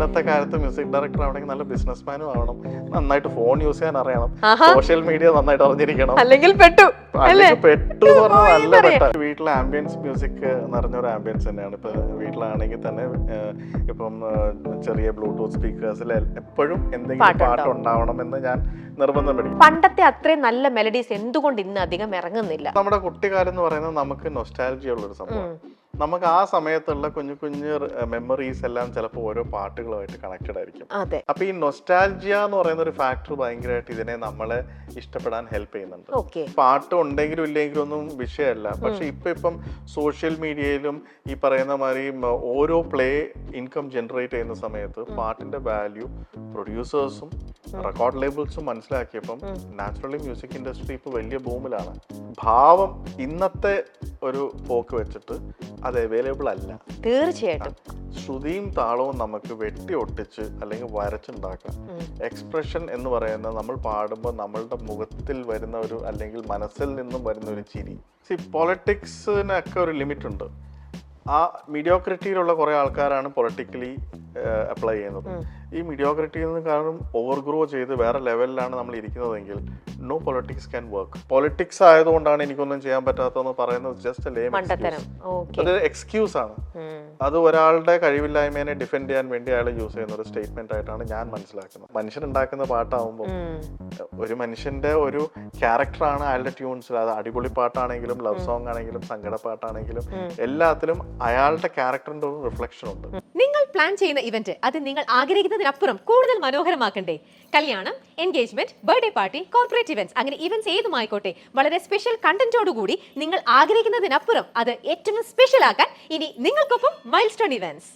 ഇന്നത്തെ കാലത്ത് music director ആവണമെങ്കിൽ നല്ല ബിസിനസ്മാനും ആവണം, നന്നായിട്ട് ഫോൺ യൂസ് ചെയ്യാൻ അറിയണം, സോഷ്യൽ മീഡിയ നന്നായിട്ട് അറിഞ്ഞിരിക്കണം, അല്ലെങ്കിൽ പെട്ടു പെട്ടു പറഞ്ഞാൽ നല്ല പെട്ട. വീട്ടിലെ ആംബിയൻസ് മ്യൂസിക് നിറഞ്ഞൊരു ആംബിയൻസ് തന്നെയാണ്. ഇപ്പൊ വീട്ടിലാണെങ്കിൽ തന്നെ ഇപ്പം ചെറിയ ബ്ലൂടൂത്ത് സ്പീക്കേഴ്സിൽ എപ്പോഴും എന്തെങ്കിലും പാട്ട് ഉണ്ടാവണം എന്ന് ഞാൻ നിർബന്ധം പിടിക്കും. പണ്ടത്തെ അത്രയും നല്ല മെലഡീസ് എന്തുകൊണ്ട് ഇന്ന് അധികം ഇറങ്ങുന്നില്ല? നമ്മുടെ കുട്ടിക്കാലം എന്ന് പറയുന്നത് നമുക്ക് നൊസ്റ്റാൾജിയ ഉള്ളൊരു സംഭവം. നമുക്ക് ആ സമയത്തുള്ള കുഞ്ഞു കുഞ്ഞു മെമ്മറീസ് എല്ലാം ചിലപ്പോൾ ഓരോ പാട്ടുകളുമായിട്ട് കണക്റ്റഡ് ആയിരിക്കും. അപ്പൊ ഈ നൊസ്റ്റാൾജിയ എന്ന് പറയുന്ന ഒരു ഫാക്ടർ ഭയങ്കരമായിട്ട് ഇതിനെ നമ്മളെ ഇഷ്ടപ്പെടാൻ ഹെൽപ്പ് ചെയ്യുന്നുണ്ട്. പാട്ട് ഉണ്ടെങ്കിലും ഇല്ലെങ്കിലും ഒന്നും വിഷയമല്ല. പക്ഷെ ഇപ്പം സോഷ്യൽ മീഡിയയിലും ഈ പറയുന്ന മാതിരി ഓരോ പ്ലേ ഇൻകം ജനറേറ്റ് ചെയ്യുന്ന സമയത്ത് പാട്ടിന്റെ വാല്യൂ പ്രൊഡ്യൂസേഴ്സും റെക്കോർഡ് ലേബിൾസും മനസ്സിലാക്കിയപ്പം നാച്ചുറലി മ്യൂസിക് ഇൻഡസ്ട്രി ഇപ്പൊ വലിയ ബൂമിലാണ്. ഭാവം ഇന്നത്തെ ഒരു പോക്ക് വെച്ചിട്ട് അത് അവൈലബിൾ അല്ല. തീർച്ചയായിട്ടും ശ്രുതിയും താളവും നമുക്ക് വെട്ടി ഒട്ടിച്ച് അല്ലെങ്കിൽ വരച്ചുണ്ടാക്കാം. എക്സ്പ്രഷൻ എന്ന് പറയുന്നത് നമ്മൾ പാടുമ്പോൾ നമ്മളുടെ മുഖത്തിൽ വരുന്ന ഒരു അല്ലെങ്കിൽ മനസ്സിൽ നിന്നും വരുന്ന ഒരു ചിരി. പൊളിറ്റിക്സിനൊക്കെ ഒരു ലിമിറ്റ് ഉണ്ട്. ആ മീഡിയോക്രിറ്റിയിലുള്ള കുറെ ആൾക്കാരാണ് പൊളിറ്റിക്കലി അപ്ലൈ ചെയ്യുന്നത്. ഈ മീഡിയോക്രിറ്റിയിൽ നിന്ന് കാരണം ഓവർഗ്രോ ചെയ്ത് വേറെ ലെവലിലാണ് നമ്മൾ ഇരിക്കുന്നതെങ്കിൽ no politics can work. Politics ആയതുകൊണ്ടാണ് എനിക്കൊന്നും ചെയ്യാൻ പറ്റാത്തതെന്ന് പറയുന്നത് ജസ്റ്റ് ലേം അതൊരു എക്സ്ക്യൂസ് ആണ്. അത് ഒരാളുടെ കഴിവില്ലായ്മയെ ഡിഫെൻഡ് ചെയ്യാൻ വേണ്ടി അയാൾ യൂസ് ചെയ്യുന്ന ഒരു സ്റ്റേറ്റ്മെന്റ് ആയിട്ടാണ് ഞാൻ മനസ്സിലാക്കുന്നത്. മനുഷ്യൻ ഉണ്ടാക്കുന്ന പാട്ടാവുമ്പോൾ ഒരു മനുഷ്യന്റെ ഒരു ക്യാരക്ടറാണ് അയാളുടെ ട്യൂൺസിൽ. അത് അടിപൊളി പാട്ടാണെങ്കിലും ലവ് സോങ് ആണെങ്കിലും സങ്കട പാട്ടാണെങ്കിലും എല്ലാത്തിലും അയാളുടെ ക്യാരക്ടറിന്റെ ഒരു റിഫ്ലക്ഷൻ ഉണ്ട്. നിങ്ങൾ പ്ലാൻ ചെയ്യുന്ന ഇവന്റ് അത് നിങ്ങൾ ആഗ്രഹിക്കുന്നതിനപ്പുറം കൂടുതൽ മനോഹരമാക്കണ്ടേ? കല്യാണം, engagement, birthday party, corporate events, അങ്ങനെ ഇവന്റ്സ് ഏതുമായിക്കോട്ടെ വളരെ സ്പെഷ്യൽ കണ്ടന്റോടുകൂടി നിങ്ങൾ ആഗ്രഹിക്കുന്നതിനപ്പുറം അത് ഏറ്റവും സ്പെഷ്യൽ ആക്കാൻ ഇനി നിങ്ങൾക്കൊപ്പം മൈൽസ്റ്റോൺ ഇവന്റ്സ്.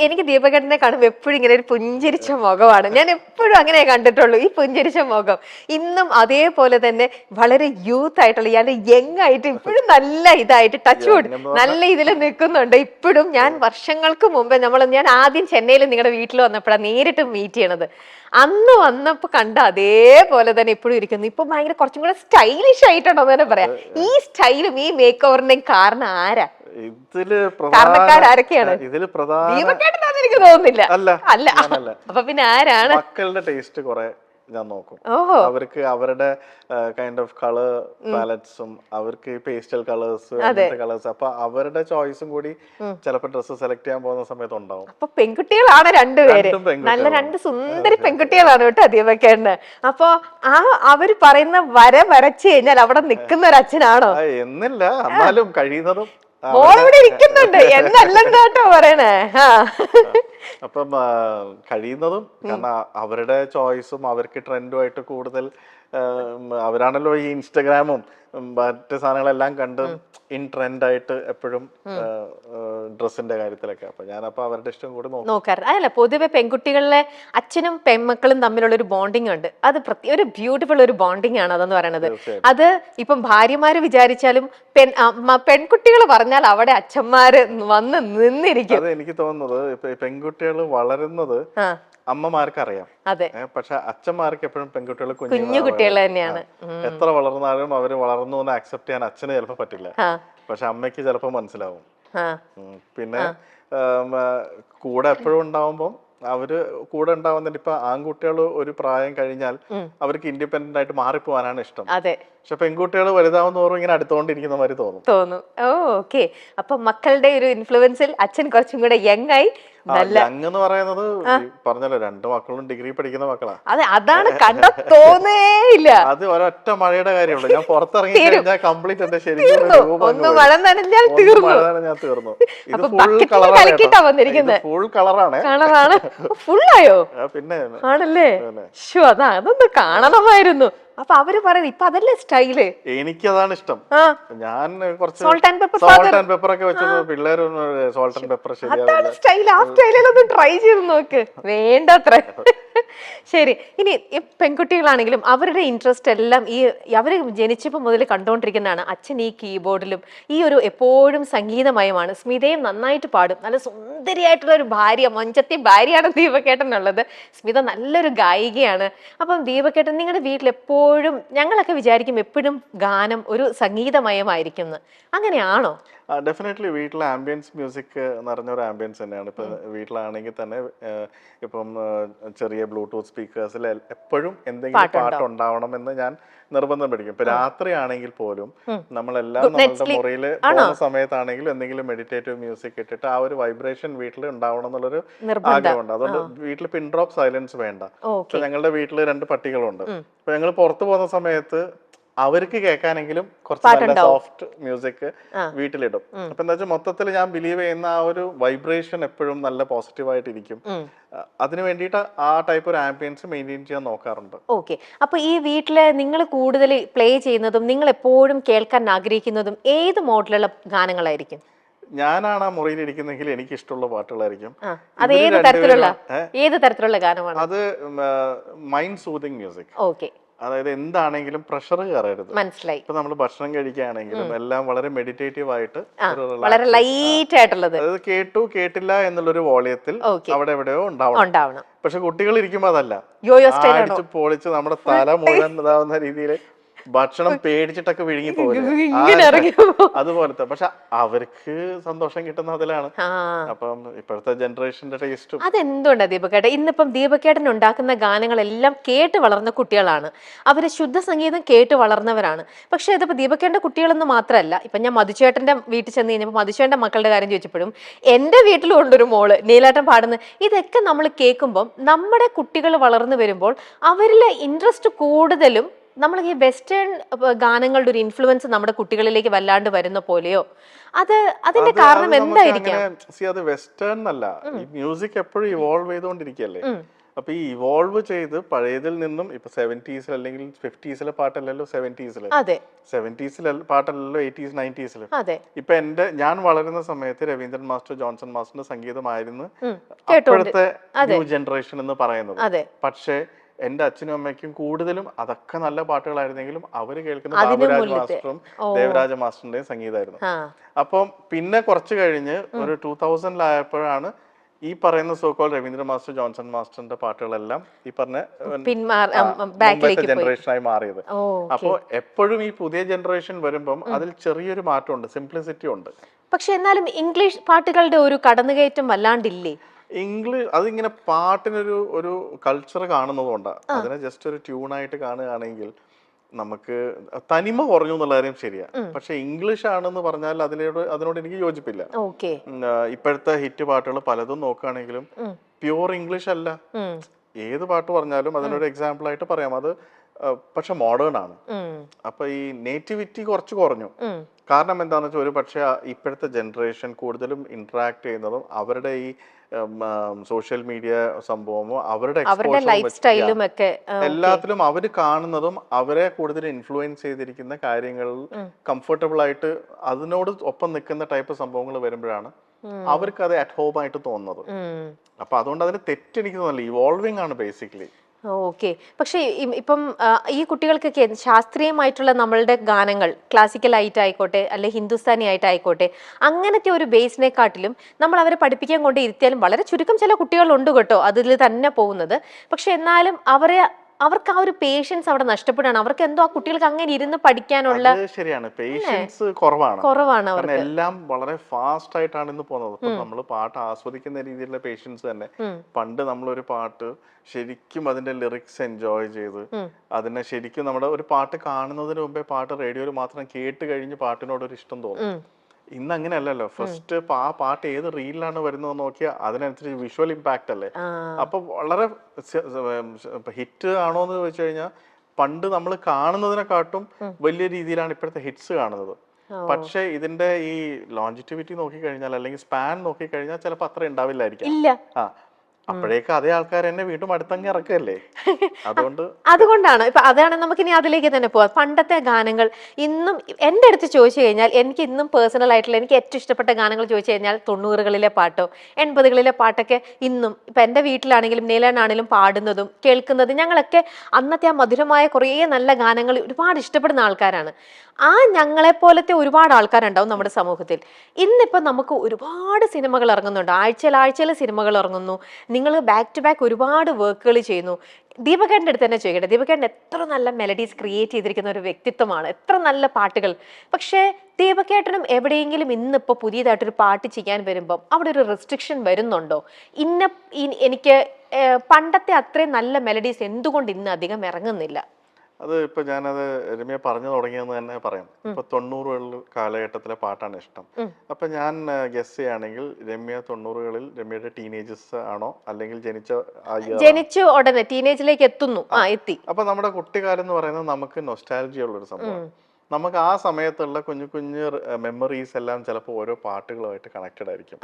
എനിക്ക് ദീപകേട്ടനെ കാണുമ്പോൾ എപ്പോഴും ഇങ്ങനെ ഒരു പുഞ്ചിരിച്ച മുഖമാണ്. ഞാൻ എപ്പോഴും അങ്ങനെ കണ്ടിട്ടുള്ളൂ, ഈ പുഞ്ചിരിച്ച മുഖം. ഇന്നും അതേപോലെ തന്നെ വളരെ യൂത്ത് ആയിട്ടുള്ള ഇയാൾ യങ് ആയിട്ട് ഇപ്പോഴും നല്ല ഇതായിട്ട് ടച്ച് വുഡ് നല്ല ഇതിൽ നിൽക്കുന്നുണ്ട് ഇപ്പോഴും. ഞാൻ വർഷങ്ങൾക്ക് മുമ്പേ ഞാൻ ആദ്യം ചെന്നൈയിൽ നിങ്ങളുടെ വീട്ടിൽ വന്നപ്പോഴാണ് നേരിട്ട് മീറ്റ് ചെയ്യണത്. അന്ന് വന്നപ്പോ കണ്ട അതേപോലെ തന്നെ ഇപ്പോഴും ഇരിക്കുന്നു. ഇപ്പൊ ഭയങ്കര കുറച്ചും കൂടെ സ്റ്റൈലിഷ് ആയിട്ടുണ്ടോ എന്ന് തന്നെ പറയാം. ഈ സ്റ്റൈലും ഈ മേക്ക് ഓവറിന്റെയും കാരണം ആരാ? കാരണക്കാരൊക്കെയാണ്? ദീപക്കേട്ടനാന്ന് എനിക്ക് തോന്നുന്നില്ല. അല്ല, അപ്പൊ പിന്നെ ആരാണ്? മക്കളുടെ ടേസ്റ്റ് കുറെ ഞാൻ നോക്കും. അവർക്ക് അവരുടെ കൈൻഡ് ഓഫ് കളർ പാലറ്റ്സും അവർക്ക് പേസ്റ്റൽ കളേഴ്സ് അപ്പൊ അവരുടെ ചോയ്സും കൂടി ചിലപ്പോ ഡ്രസ്സ് സെലക്ട് ചെയ്യാൻ പോകുന്ന സമയത്ത് ഉണ്ടാവും. അപ്പൊ പെൺകുട്ടികളാണ് രണ്ടുപേര്, നല്ല രണ്ട് സുന്ദരി പെൺകുട്ടികളാണ് കേട്ടോ ദീപക്കേട്ടന്. അപ്പൊ അവര് പറയുന്ന വരച്ച് കഴിഞ്ഞാൽ അവിടെ നിൽക്കുന്ന ഒരു അച്ഛനാണോ? എന്നില്ല, എന്നാലും കഴിയുന്നതും മോളിവിടെ ഇരിക്കുന്നുണ്ട് എന്നല്ലോ പറയണേ. അപ്പം കഴിയുന്നതും കാരണം അവരുടെ ചോയ്സും അവർക്ക് ട്രെൻഡുമായിട്ട് കൂടുതൽ അവരാണല്ലോ ഈ ഇൻസ്റ്റഗ്രാമും മറ്റു സാധനങ്ങളെല്ലാം കണ്ട് ഇൻ ട്രെൻഡ് ആയിട്ട് എപ്പോഴും ഡ്രസ്സിന്റെ കാര്യത്തിലൊക്കെ. അപ്പൊ ഞാനപ്പോ അവരുടെ ഇഷ്ടം കൂടി നോക്കാറ്. അതല്ല, പൊതുവെ പെൺകുട്ടികളിലെ അച്ഛനും പെൺമക്കളും തമ്മിലുള്ള ഒരു ബോണ്ടിങ് ഉണ്ട്. അത് ഒരു ബ്യൂട്ടിഫുൾ ഒരു ബോണ്ടിങ് ആണ് അതെന്ന് പറയുന്നത്. അത് ഇപ്പം ഭാര്യമാര് വിചാരിച്ചാലും പെൺകുട്ടികൾ പറഞ്ഞാൽ അവിടെ അച്ഛന്മാര് വന്ന് നിന്നിരിക്കും. അത് എനിക്ക് തോന്നുന്നത് ഇപ്പൊ പെൺകുട്ടികൾ വളരുന്നത് അമ്മമാർക്ക് അറിയാം. പക്ഷെ അച്ഛന്മാർക്ക് എപ്പോഴും പെൺകുട്ടികൾ കുഞ്ഞു കുട്ടികൾ തന്നെയാണ്. എത്ര വളർന്നാലും അവര് വളർന്നു എന്ന് അക്സെപ്റ്റ് ചെയ്യാൻ അച്ഛന് ചിലപ്പോ പറ്റില്ല, പക്ഷെ അമ്മയ്ക്ക് ചിലപ്പോ മനസ്സിലാവും. പിന്നെ കൂടെ എപ്പോഴും ഉണ്ടാവുമ്പോ അവര് കൂടെ ഉണ്ടാവുന്നുണ്ട്. ഇപ്പൊ ആൺകുട്ടികൾ ഒരു പ്രായം കഴിഞ്ഞാൽ അവർക്ക് ഇൻഡിപെൻഡന്റ് ആയിട്ട് മാറിപ്പോവാനാണ് ഇഷ്ടം. പക്ഷെ പെൺകുട്ടികൾ വലുതാവും തോറും ഇങ്ങനെ അടുത്തോണ്ടിരിക്കുന്ന മാതിരി തോന്നും. ഓക്കെ, അപ്പൊ മക്കളുടെ ഒരു ഇൻഫ്ലുവൻസിൽ അച്ഛൻ കുറച്ചും കൂടെ യങ് ആയി. യങ് എന്ന് പറയുന്നത് പറഞ്ഞല്ലോ, രണ്ടു മക്കളും ഡിഗ്രി പഠിക്കുന്ന മക്കളാ. അതാണ് കണ്ട തോന്നേയില്ല. അത് ഒരൊറ്റ മഴയുടെ കാര്യമുള്ളൂ. ഞാൻ പുറത്തിറങ്ങി കഴിഞ്ഞാൽ കംപ്ലീറ്റ് എന്റെ ശരീരം മഴ നനഞ്ഞാൽ തീർന്നു. ഇത് ഫുൾ കളറാണ്. ഫുൾ കളറാണ്. ഫുള്ളായോ? പിന്നെ ആണല്ലേ? അതൊന്ന് കാണണമായിരുന്നു. അപ്പൊ അവര് പറയുന്നത് ഇപ്പൊ അതല്ലേ സ്റ്റൈല്. എനിക്കതാണ് ഇഷ്ടം. ഞാൻ കുറച്ച് സോൾട്ട് ആൻഡ് പെപ്പർ ഒക്കെ വെച്ചത് പിള്ളേർ സോൾട്ട് ആൻഡ് പെപ്പർ അതാണ് സ്റ്റൈൽ. ആ സ്റ്റൈലിലൊന്ന് ട്രൈ ചെയ്ത് നോക്ക്, വേണ്ടത്ര. ശരി, ഇനി പെൺകുട്ടികളാണെങ്കിലും അവരുടെ ഇൻട്രസ്റ്റ് എല്ലാം അവര് ജനിച്ചപ്പോ മുതൽ കണ്ടോണ്ടിരിക്കുന്നതാണ്. അച്ഛൻ ഈ കീബോർഡിലും ഈ ഒരു എപ്പോഴും സംഗീതമയമാണ്. സ്മിതയും നന്നായിട്ട് പാടും. നല്ല സുന്ദരിയായിട്ടുള്ള ഒരു ഭാര്യ, മൊഞ്ചത്തെ ഭാര്യയാണ് ദീപക്കേട്ടനുള്ളത്. സ്മിത നല്ലൊരു ഗായികയാണ്. അപ്പം ദീപക്കേട്ടൻ നിങ്ങളുടെ വീട്ടിൽ എപ്പോഴും എപ്പോഴും ഞങ്ങളൊക്കെ വിചാരിക്കും എപ്പോഴും ഗാനം ഒരു സംഗീതമയമായിരിക്കും എന്ന്. അങ്ങനെയാണോ? ഡെഫിനറ്റ്ലി വീട്ടിലെ ആംബിയൻസ് മ്യൂസിക് എന്ന് പറഞ്ഞ ഒരു ആംബിയൻസ് തന്നെയാണ്. ഇപ്പം വീട്ടിലാണെങ്കിൽ തന്നെ ഇപ്പം ചെറിയ ബ്ലൂടൂത്ത് സ്പീക്കേഴ്സിൽ എപ്പോഴും എന്തെങ്കിലും പാട്ട് ഉണ്ടാവണം എന്ന് ഞാൻ നിർബന്ധം പിടിക്കും. ഇപ്പൊ രാത്രി ആണെങ്കിൽ പോലും നമ്മളെല്ലാം നമ്മളുടെ മുറിയിൽ പോകുന്ന സമയത്താണെങ്കിലും എന്തെങ്കിലും മെഡിറ്റേറ്റീവ് മ്യൂസിക് ഇട്ടിട്ട് ആ ഒരു വൈബ്രേഷൻ വീട്ടിൽ ഉണ്ടാവണം എന്നുള്ളൊരു ആഗ്രഹമുണ്ട്. അതുകൊണ്ട് വീട്ടിൽ പിൻ ഡ്രോപ്പ് സൈലൻസ് വേണ്ട. ഇപ്പൊ ഞങ്ങളുടെ വീട്ടിൽ 2 പട്ടികളുണ്ട്. ഇപ്പൊ ഞങ്ങൾ പുറത്തു പോകുന്ന സമയത്ത് അവർക്ക് കേൾക്കാനെങ്കിലും കുറച്ച് നല്ല സോഫ്റ്റ് മ്യൂസിക് വീട്ടിലിടും. അപ്പൊ എന്താ വെച്ചാൽ മൊത്തത്തിൽ ഞാൻ ബിലീവ് ചെയ്യുന്ന ആ ഒരു വൈബ്രേഷൻ എപ്പോഴും നല്ല പോസിറ്റീവായിട്ടിരിക്കും. അതിന് വേണ്ടിയിട്ട് ആ ടൈപ്പ് ഒരു ആംബിയൻസ് മെയിൻറ്റെയിൻ ചെയ്യാൻ നോക്കാറുണ്ട്. ഓക്കെ. അപ്പൊ ഈ വീട്ടില് നിങ്ങൾ കൂടുതൽ പ്ലേ ചെയ്യുന്നതും നിങ്ങൾ എപ്പോഴും കേൾക്കാൻ ആഗ്രഹിക്കുന്നതും ഏത് മോഡലുള്ള ഗാനങ്ങളായിരിക്കും? ഞാനാണ് ആ മുറിയിൽ ഇരിക്കുന്നെങ്കിൽ എനിക്ക് ഇഷ്ടമുള്ള പാട്ടുകളായിരിക്കും. അത് ഏത് തരത്തിലുള്ള ഗാനമാണ്? അത് മൈൻഡ് സൂതിങ് മ്യൂസിക്. ഓക്കെ. അതായത് എന്താണെങ്കിലും പ്രഷർ കയറരുത്. മനസ്സിലായി. ഇപ്പൊ നമ്മൾ ഭക്ഷണം കഴിക്കുകയാണെങ്കിലും എല്ലാം വളരെ മെഡിറ്റേറ്റീവ് ആയിട്ട് വളരെ ലൈറ്റ് ആയിട്ടുള്ളത്, അതായത് കേട്ടു കേട്ടില്ല എന്നുള്ളൊരു വോളിയത്തിൽ അവിടെ എവിടെയോ ഉണ്ടാവണം. പക്ഷെ കുട്ടികൾ ഇരിക്കുമ്പോ അതല്ല, അടിച്ച് പൊളിച്ച് നമ്മുടെ തല മുഴുവൻ ഇതാവുന്ന രീതിയിൽ ഭക്ഷണം പേടിച്ചിട്ടൊക്കെ വിഴുങ്ങി പോകില്ല, അതുപോലത്തെ. പക്ഷെ അവർക്ക് സന്തോഷം കിട്ടുന്ന അതിലാണ്. അപ്പം ഇപ്പോഴത്തെ ജനറേഷന്റെ ടേസ്റ്റും അതെന്തുകൊണ്ടാ ദീപക്കേട്ടൻ? ഇന്നിപ്പം ദീപക്കേട്ടൻ ഉണ്ടാക്കുന്ന ഗാനങ്ങളെല്ലാം കേട്ട് വളർന്ന കുട്ടികളാണ്, അവര് ശുദ്ധ സംഗീതം കേട്ട് വളർന്നവരാണ്. പക്ഷെ ഇതിപ്പോ ദീപക്കേട്ടന്റെ കുട്ടികളെന്ന് മാത്രമല്ല, ഇപ്പൊ ഞാൻ മധുചേട്ടന്റെ വീട്ടിൽ ചെന്ന് കഴിഞ്ഞപ്പോൾ മധുചേട്ടന്റെ മക്കളുടെ കാര്യം ചോദിച്ചപ്പോഴും എന്റെ വീട്ടിലും ഉണ്ടൊരു മോള് നീലാട്ടൻ പാടുന്ന. ഇതൊക്കെ നമ്മൾ കേൾക്കുമ്പോൾ നമ്മുടെ കുട്ടികൾ വളർന്നു വരുമ്പോൾ അവരിലെ ഇൻട്രസ്റ്റ് കൂടുതലും നമ്മൾ ഈ വെസ്റ്റേൺ ഗാനങ്ങളുടെ ഒരു ഇൻഫ്ലുവൻസ് നമ്മുടെ കുട്ടികളിലേക്ക് വല്ലാണ്ട് വരുന്ന പോലെയോ, അതിന്റെ കാരണം എന്തായിരിക്കാം? അത് വെസ്റ്റേൺ അല്ല, ഈ മ്യൂസിക് എപ്പോഴും ഇവോൾവ് ചെയ്തുകൊണ്ടിരിക്കുകയല്ലേ. അപ്പൊ ഈ ഇവോൾവ് ചെയ്ത് പഴയതിൽ നിന്നും ഇപ്പൊ 70s അല്ലെങ്കിൽ 50s പാട്ടല്ലല്ലോ 70s പാട്ടല്ലല്ലോ 80s 90s. ഇപ്പൊ ഞാൻ വളരുന്ന സമയത്ത് രവീന്ദ്രൻ മാസ്റ്റർ, ജോൺസൺ മാസ്റ്ററിന്റെ സംഗീതമായിരുന്നു അപ്പോഴത്തെ ന്യൂ ജനറേഷൻ എന്ന് പറയുന്നത്. പക്ഷേ എന്റെ അച്ഛനും അമ്മയ്ക്കും കൂടുതലും അതൊക്കെ നല്ല പാട്ടുകളായിരുന്നെങ്കിലും അവര് കേൾക്കുന്ന ബാബുരാജ് മാസ്റ്ററും ദേവരാജ മാസ്റ്ററിന്റെയും സംഗീതമായിരുന്നു. അപ്പം പിന്നെ കുറച്ച് കഴിഞ്ഞ് ഒരു 2000-ലായപ്പോഴാണ് ഈ പറയുന്ന സോക്കോൾ രവീന്ദ്ര മാസ്റ്റർ, ജോൺസൺ മാസ്റ്ററിന്റെ പാട്ടുകളെല്ലാം ഈ പറഞ്ഞ മുമ്പത്തെ ജനറേഷനായി മാറിയത്. അപ്പോ എപ്പോഴും ഈ പുതിയ ജനറേഷൻ വരുമ്പം അതിൽ ചെറിയൊരു മാറ്റമുണ്ട്, സിംപ്ലിസിറ്റി ഉണ്ട്. പക്ഷെ എന്നാലും ഇംഗ്ലീഷ് പാട്ടുകളുടെ ഒരു കടന്നുകയറ്റം വല്ലാണ്ടില്ലേ? അതിങ്ങനെ പാട്ടിനൊരു കൾച്ചർ കാണുന്നതുകൊണ്ടാണ്. അതിനെ ജസ്റ്റ് ഒരു ട്യൂണായിട്ട് കാണുകയാണെങ്കിൽ നമുക്ക് തനിമ കുറഞ്ഞു എന്നുള്ള കാര്യം ശരിയാ. പക്ഷെ ഇംഗ്ലീഷ് ആണെന്ന് പറഞ്ഞാൽ അതിനോട് എനിക്ക് യോജിപ്പില്ല. ഇപ്പോഴത്തെ ഹിറ്റ് പാട്ടുകൾ പലതും നോക്കുകയാണെങ്കിലും പ്യൂർ ഇംഗ്ലീഷ് അല്ല. ഏത് പാട്ട് പറഞ്ഞാലും അതിനൊരു എക്സാമ്പിൾ ആയിട്ട് പറയാം, അത് പക്ഷെ മോഡേൺ ആണ്. അപ്പൊ ഈ നേറ്റിവിറ്റി കുറച്ച് കുറഞ്ഞു. കാരണം എന്താന്ന് വെച്ചാൽ ഒരു പക്ഷെ ഇപ്പോഴത്തെ ജനറേഷൻ കൂടുതലും ഇന്ററാക്ട് ചെയ്യുന്നതും അവരുടെ ഈ സോഷ്യൽ മീഡിയ സംഭവമോ അവരുടെ എല്ലാത്തിലും അവര് കാണുന്നതും അവരെ കൂടുതൽ ഇൻഫ്ലുവൻസ് ചെയ്തിരിക്കുന്ന കാര്യങ്ങളിൽ കംഫർട്ടബിൾ ആയിട്ട് അതിനോട് ഒപ്പം നിൽക്കുന്ന ടൈപ്പ് സംഭവങ്ങൾ വരുമ്പോഴാണ് അവർക്ക് അത് അറ്റ് ഹോം ആയിട്ട് തോന്നുന്നത്. അപ്പൊ അതുകൊണ്ട് അതിന് തെറ്റെനിക്ക് തോന്നില്ല, ഇവോൾവിംഗ് ആണ് ബേസിക്കലി. ഓക്കെ. പക്ഷെ ഇപ്പം ഈ കുട്ടികൾക്കൊക്കെ ശാസ്ത്രീയമായിട്ടുള്ള നമ്മളുടെ ഗാനങ്ങൾ ക്ലാസിക്കൽ ആയിട്ടായിക്കോട്ടെ അല്ലെ ഹിന്ദുസ്ഥാനി ആയിട്ടായിക്കോട്ടെ അങ്ങനത്തെ ഒരു ബേസിനെക്കാട്ടിലും നമ്മൾ അവരെ പഠിപ്പിക്കാൻ കൊണ്ട് ഇരുത്തിയാലും വളരെ ചുരുക്കം ചില കുട്ടികളുണ്ട് കേട്ടോ അതിൽ തന്നെ പോകുന്നത്. പക്ഷെ എന്നാലും അവർക്ക് ആ ഒരു പേഷ്യൻസ് അവിടെ നഷ്ടപ്പെടുകയാണ്. അവർക്ക് എന്തോ ആ കുട്ടികൾക്ക് അങ്ങനെ ഇരുന്ന് പഠിക്കാനുള്ള ശരിയാണ് പേഷ്യൻസ് കുറവാണ്. അവർക്ക് എല്ലാം വളരെ ഫാസ്റ്റ് ആയിട്ടാണ് ഇന്ന് പോകുന്നത്. ഇപ്പൊ നമ്മൾ പാട്ട് ആസ്വദിക്കുന്ന രീതിയിലുള്ള പേഷ്യൻസ് തന്നെ പണ്ട് നമ്മളൊരു പാട്ട് ശരിക്കും അതിന്റെ ലിറിക്സ് എൻജോയ് ചെയ്ത് അതിനെ ശരിക്കും നമ്മുടെ ഒരു പാട്ട് കാണുന്നതിന് മുമ്പേ പാട്ട് റേഡിയോയിൽ മാത്രം കേട്ട് കഴിഞ്ഞ് പാട്ടിനോടൊരു ഇഷ്ടം തോന്നും. ഇന്ന് അങ്ങനെയല്ലല്ലോ. ഫസ്റ്റ് ആ പാട്ട് ഏത് റീലിലാണ് വരുന്നത് നോക്കിയാൽ അതിനനുസരിച്ച് വിഷ്വൽ ഇമ്പാക്ട് അല്ലേ. അപ്പൊ വളരെ ഹിറ്റ് ആണോ എന്ന് ചോദിച്ചു കഴിഞ്ഞാൽ പണ്ട് നമ്മൾ കാണുന്നതിനെക്കാട്ടും വലിയ രീതിയിലാണ് ഇപ്പോഴത്തെ ഹിറ്റ്സ് കാണുന്നത്. പക്ഷെ ഇതിന്റെ ഈ ലോഞ്ചിറ്റിവിറ്റി നോക്കിക്കഴിഞ്ഞാൽ അല്ലെങ്കിൽ സ്പാൻ നോക്കിക്കഴിഞ്ഞാൽ ചിലപ്പോൾ അത്ര ഉണ്ടാവില്ലായിരിക്കും. അപ്പോഴേക്ക് അതേ ആൾക്കാർ തന്നെ വീണ്ടും അടുത്തങ്ങ് ഇറക്കല്ലേ. അതുകൊണ്ടാണ് ഇപ്പൊ അതാണ് നമുക്കിനി അതിലേക്ക് തന്നെ പോവാം. പണ്ടത്തെ ഗാനങ്ങൾ ഇന്നും എൻ്റെ അടുത്ത് ചോദിച്ചു കഴിഞ്ഞാൽ എനിക്ക് ഇന്നും പേഴ്സണൽ ആയിട്ടുള്ള എനിക്ക് ഏറ്റവും ഇഷ്ടപ്പെട്ട ഗാനങ്ങൾ ചോദിച്ചു കഴിഞ്ഞാൽ 90കളിലെ പാട്ടോ 80കളിലെ പാട്ടൊക്കെ ഇന്നും ഇപ്പൊ എൻ്റെ വീട്ടിലാണെങ്കിലും നീലാനാണെങ്കിലും പാടുന്നതും കേൾക്കുന്നതും ഞങ്ങളൊക്കെ അന്നത്തെ ആ മധുരമായ കുറേ നല്ല ഗാനങ്ങൾ ഒരുപാട് ഇഷ്ടപ്പെടുന്ന ആൾക്കാരാണ്. ആ ഞങ്ങളെപ്പോലത്തെ ഒരുപാട് ആൾക്കാരുണ്ടാവും നമ്മുടെ സമൂഹത്തിൽ. ഇന്നിപ്പോൾ നമുക്ക് ഒരുപാട് സിനിമകൾ ഇറങ്ങുന്നുണ്ട്, ആഴ്ചയിൽ സിനിമകൾ ഇറങ്ങുന്നു. നിങ്ങൾ ബാക്ക് ടു ബാക്ക് ഒരുപാട് വർക്കുകൾ ചെയ്യുന്നു. ദീപകേട്ടൻ്റെ അടുത്ത് തന്നെ ചോദിക്കട്ടെ, ദീപകേട്ടൻ എത്ര നല്ല മെലഡീസ് ക്രിയേറ്റ് ചെയ്തിരിക്കുന്ന ഒരു വ്യക്തിത്വമാണ്, എത്ര നല്ല പാട്ടുകൾ. പക്ഷേ ദീപകേട്ടനും എവിടെയെങ്കിലും ഇന്നിപ്പോൾ പുതിയതായിട്ടൊരു പാട്ട് ചെയ്യാൻ വരുമ്പം അവിടെ ഒരു റെസ്ട്രിക്ഷൻ വരുന്നുണ്ടോ? എനിക്ക് പണ്ടത്തെ അത്രയും നല്ല മെലഡീസ് എന്തുകൊണ്ട് ഇന്ന് അധികം ഇറങ്ങുന്നില്ല? അത് ഇപ്പൊ ഞാനത് രമ്യ പറഞ്ഞു തുടങ്ങിയെന്ന് തന്നെ പറയാം. ഇപ്പൊ 90കളിൽ കാലഘട്ടത്തിലെ പാട്ടാണ് ഇഷ്ടം. അപ്പൊ ഞാൻ ഗസ് ചെയ്യുകയാണെങ്കിൽ രമ്യ 90കളിൽ രമ്യയുടെ ടീനേജസ് ആണോ അല്ലെങ്കിൽ ജനിച്ചു ഉടനെ ടീനേജിലേക്ക് എത്തുന്നു? എത്തി. അപ്പൊ നമ്മുടെ കുട്ടിക്കാലം എന്ന് പറയുന്നത് നമുക്ക് നൊസ്റ്റാൾജിയ ഉള്ള ഒരു സംഭവം. നമുക്ക് ആ സമയത്തുള്ള കുഞ്ഞു കുഞ്ഞു മെമ്മറീസ് എല്ലാം ചിലപ്പോൾ ഓരോ പാട്ടുകളുമായിട്ട് കണക്റ്റഡ് ആയിരിക്കും.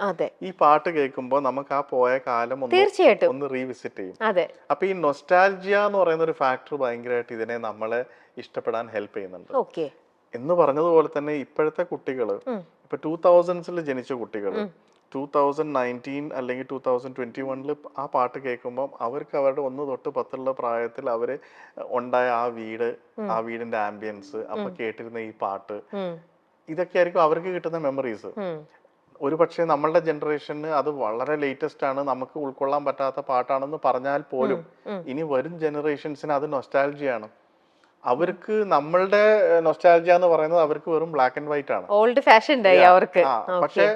ഈ പാട്ട് കേൾക്കുമ്പോൾ നമുക്ക് ആ പോയ കാലം തീർച്ചയായിട്ടും ഒന്ന് റീവിസിറ്റ് ചെയ്യും. അപ്പൊ ഈ നൊസ്റ്റാൾജിയ എന്ന് പറയുന്ന ഒരു ഫാക്ടർ ഭയങ്കരമായിട്ട് ഇതിനെ നമ്മളെ ഇഷ്ടപ്പെടാൻ ഹെൽപ്പ് ചെയ്യുന്നുണ്ട്. എന്ന് പറഞ്ഞതുപോലെ തന്നെ ഇപ്പോഴത്തെ കുട്ടികള് ഇപ്പൊ 2000s ജനിച്ച കുട്ടികള് 2019 അല്ലെങ്കിൽ 2021 ആ പാട്ട് കേൾക്കുമ്പോൾ അവർക്ക് അവരുടെ 1 തൊട്ട് 10 പ്രായത്തിൽ അവര് ഉണ്ടായ ആ വീട്, ആ വീടിന്റെ ആംബിയൻസ്, അപ്പൊ കേട്ടിരുന്ന ഈ പാട്ട്, ഇതൊക്കെ ആയിരിക്കും അവർക്ക് കിട്ടുന്ന മെമ്മറീസ്. ഒരു പക്ഷേ നമ്മളുടെ ജനറേഷന് അത് വളരെ ലേറ്റസ്റ്റ് ആണ്, നമുക്ക് ഉൾക്കൊള്ളാൻ പറ്റാത്ത പാട്ടാണെന്ന് പറഞ്ഞാൽ പോലും ഇനി വരും ജനറേഷൻസിന് അത് നൊസ്റ്റാൾജിയാണ്. അവർക്ക് നമ്മളുടെ നൊസ്റ്റാൾജിയ എന്ന് പറയുന്നത് അവർക്ക് വെറും ബ്ലാക്ക് ആൻഡ് വൈറ്റ് ആണ്, ഓൾഡ് ഫാഷൻ അവർക്ക്. പക്ഷെ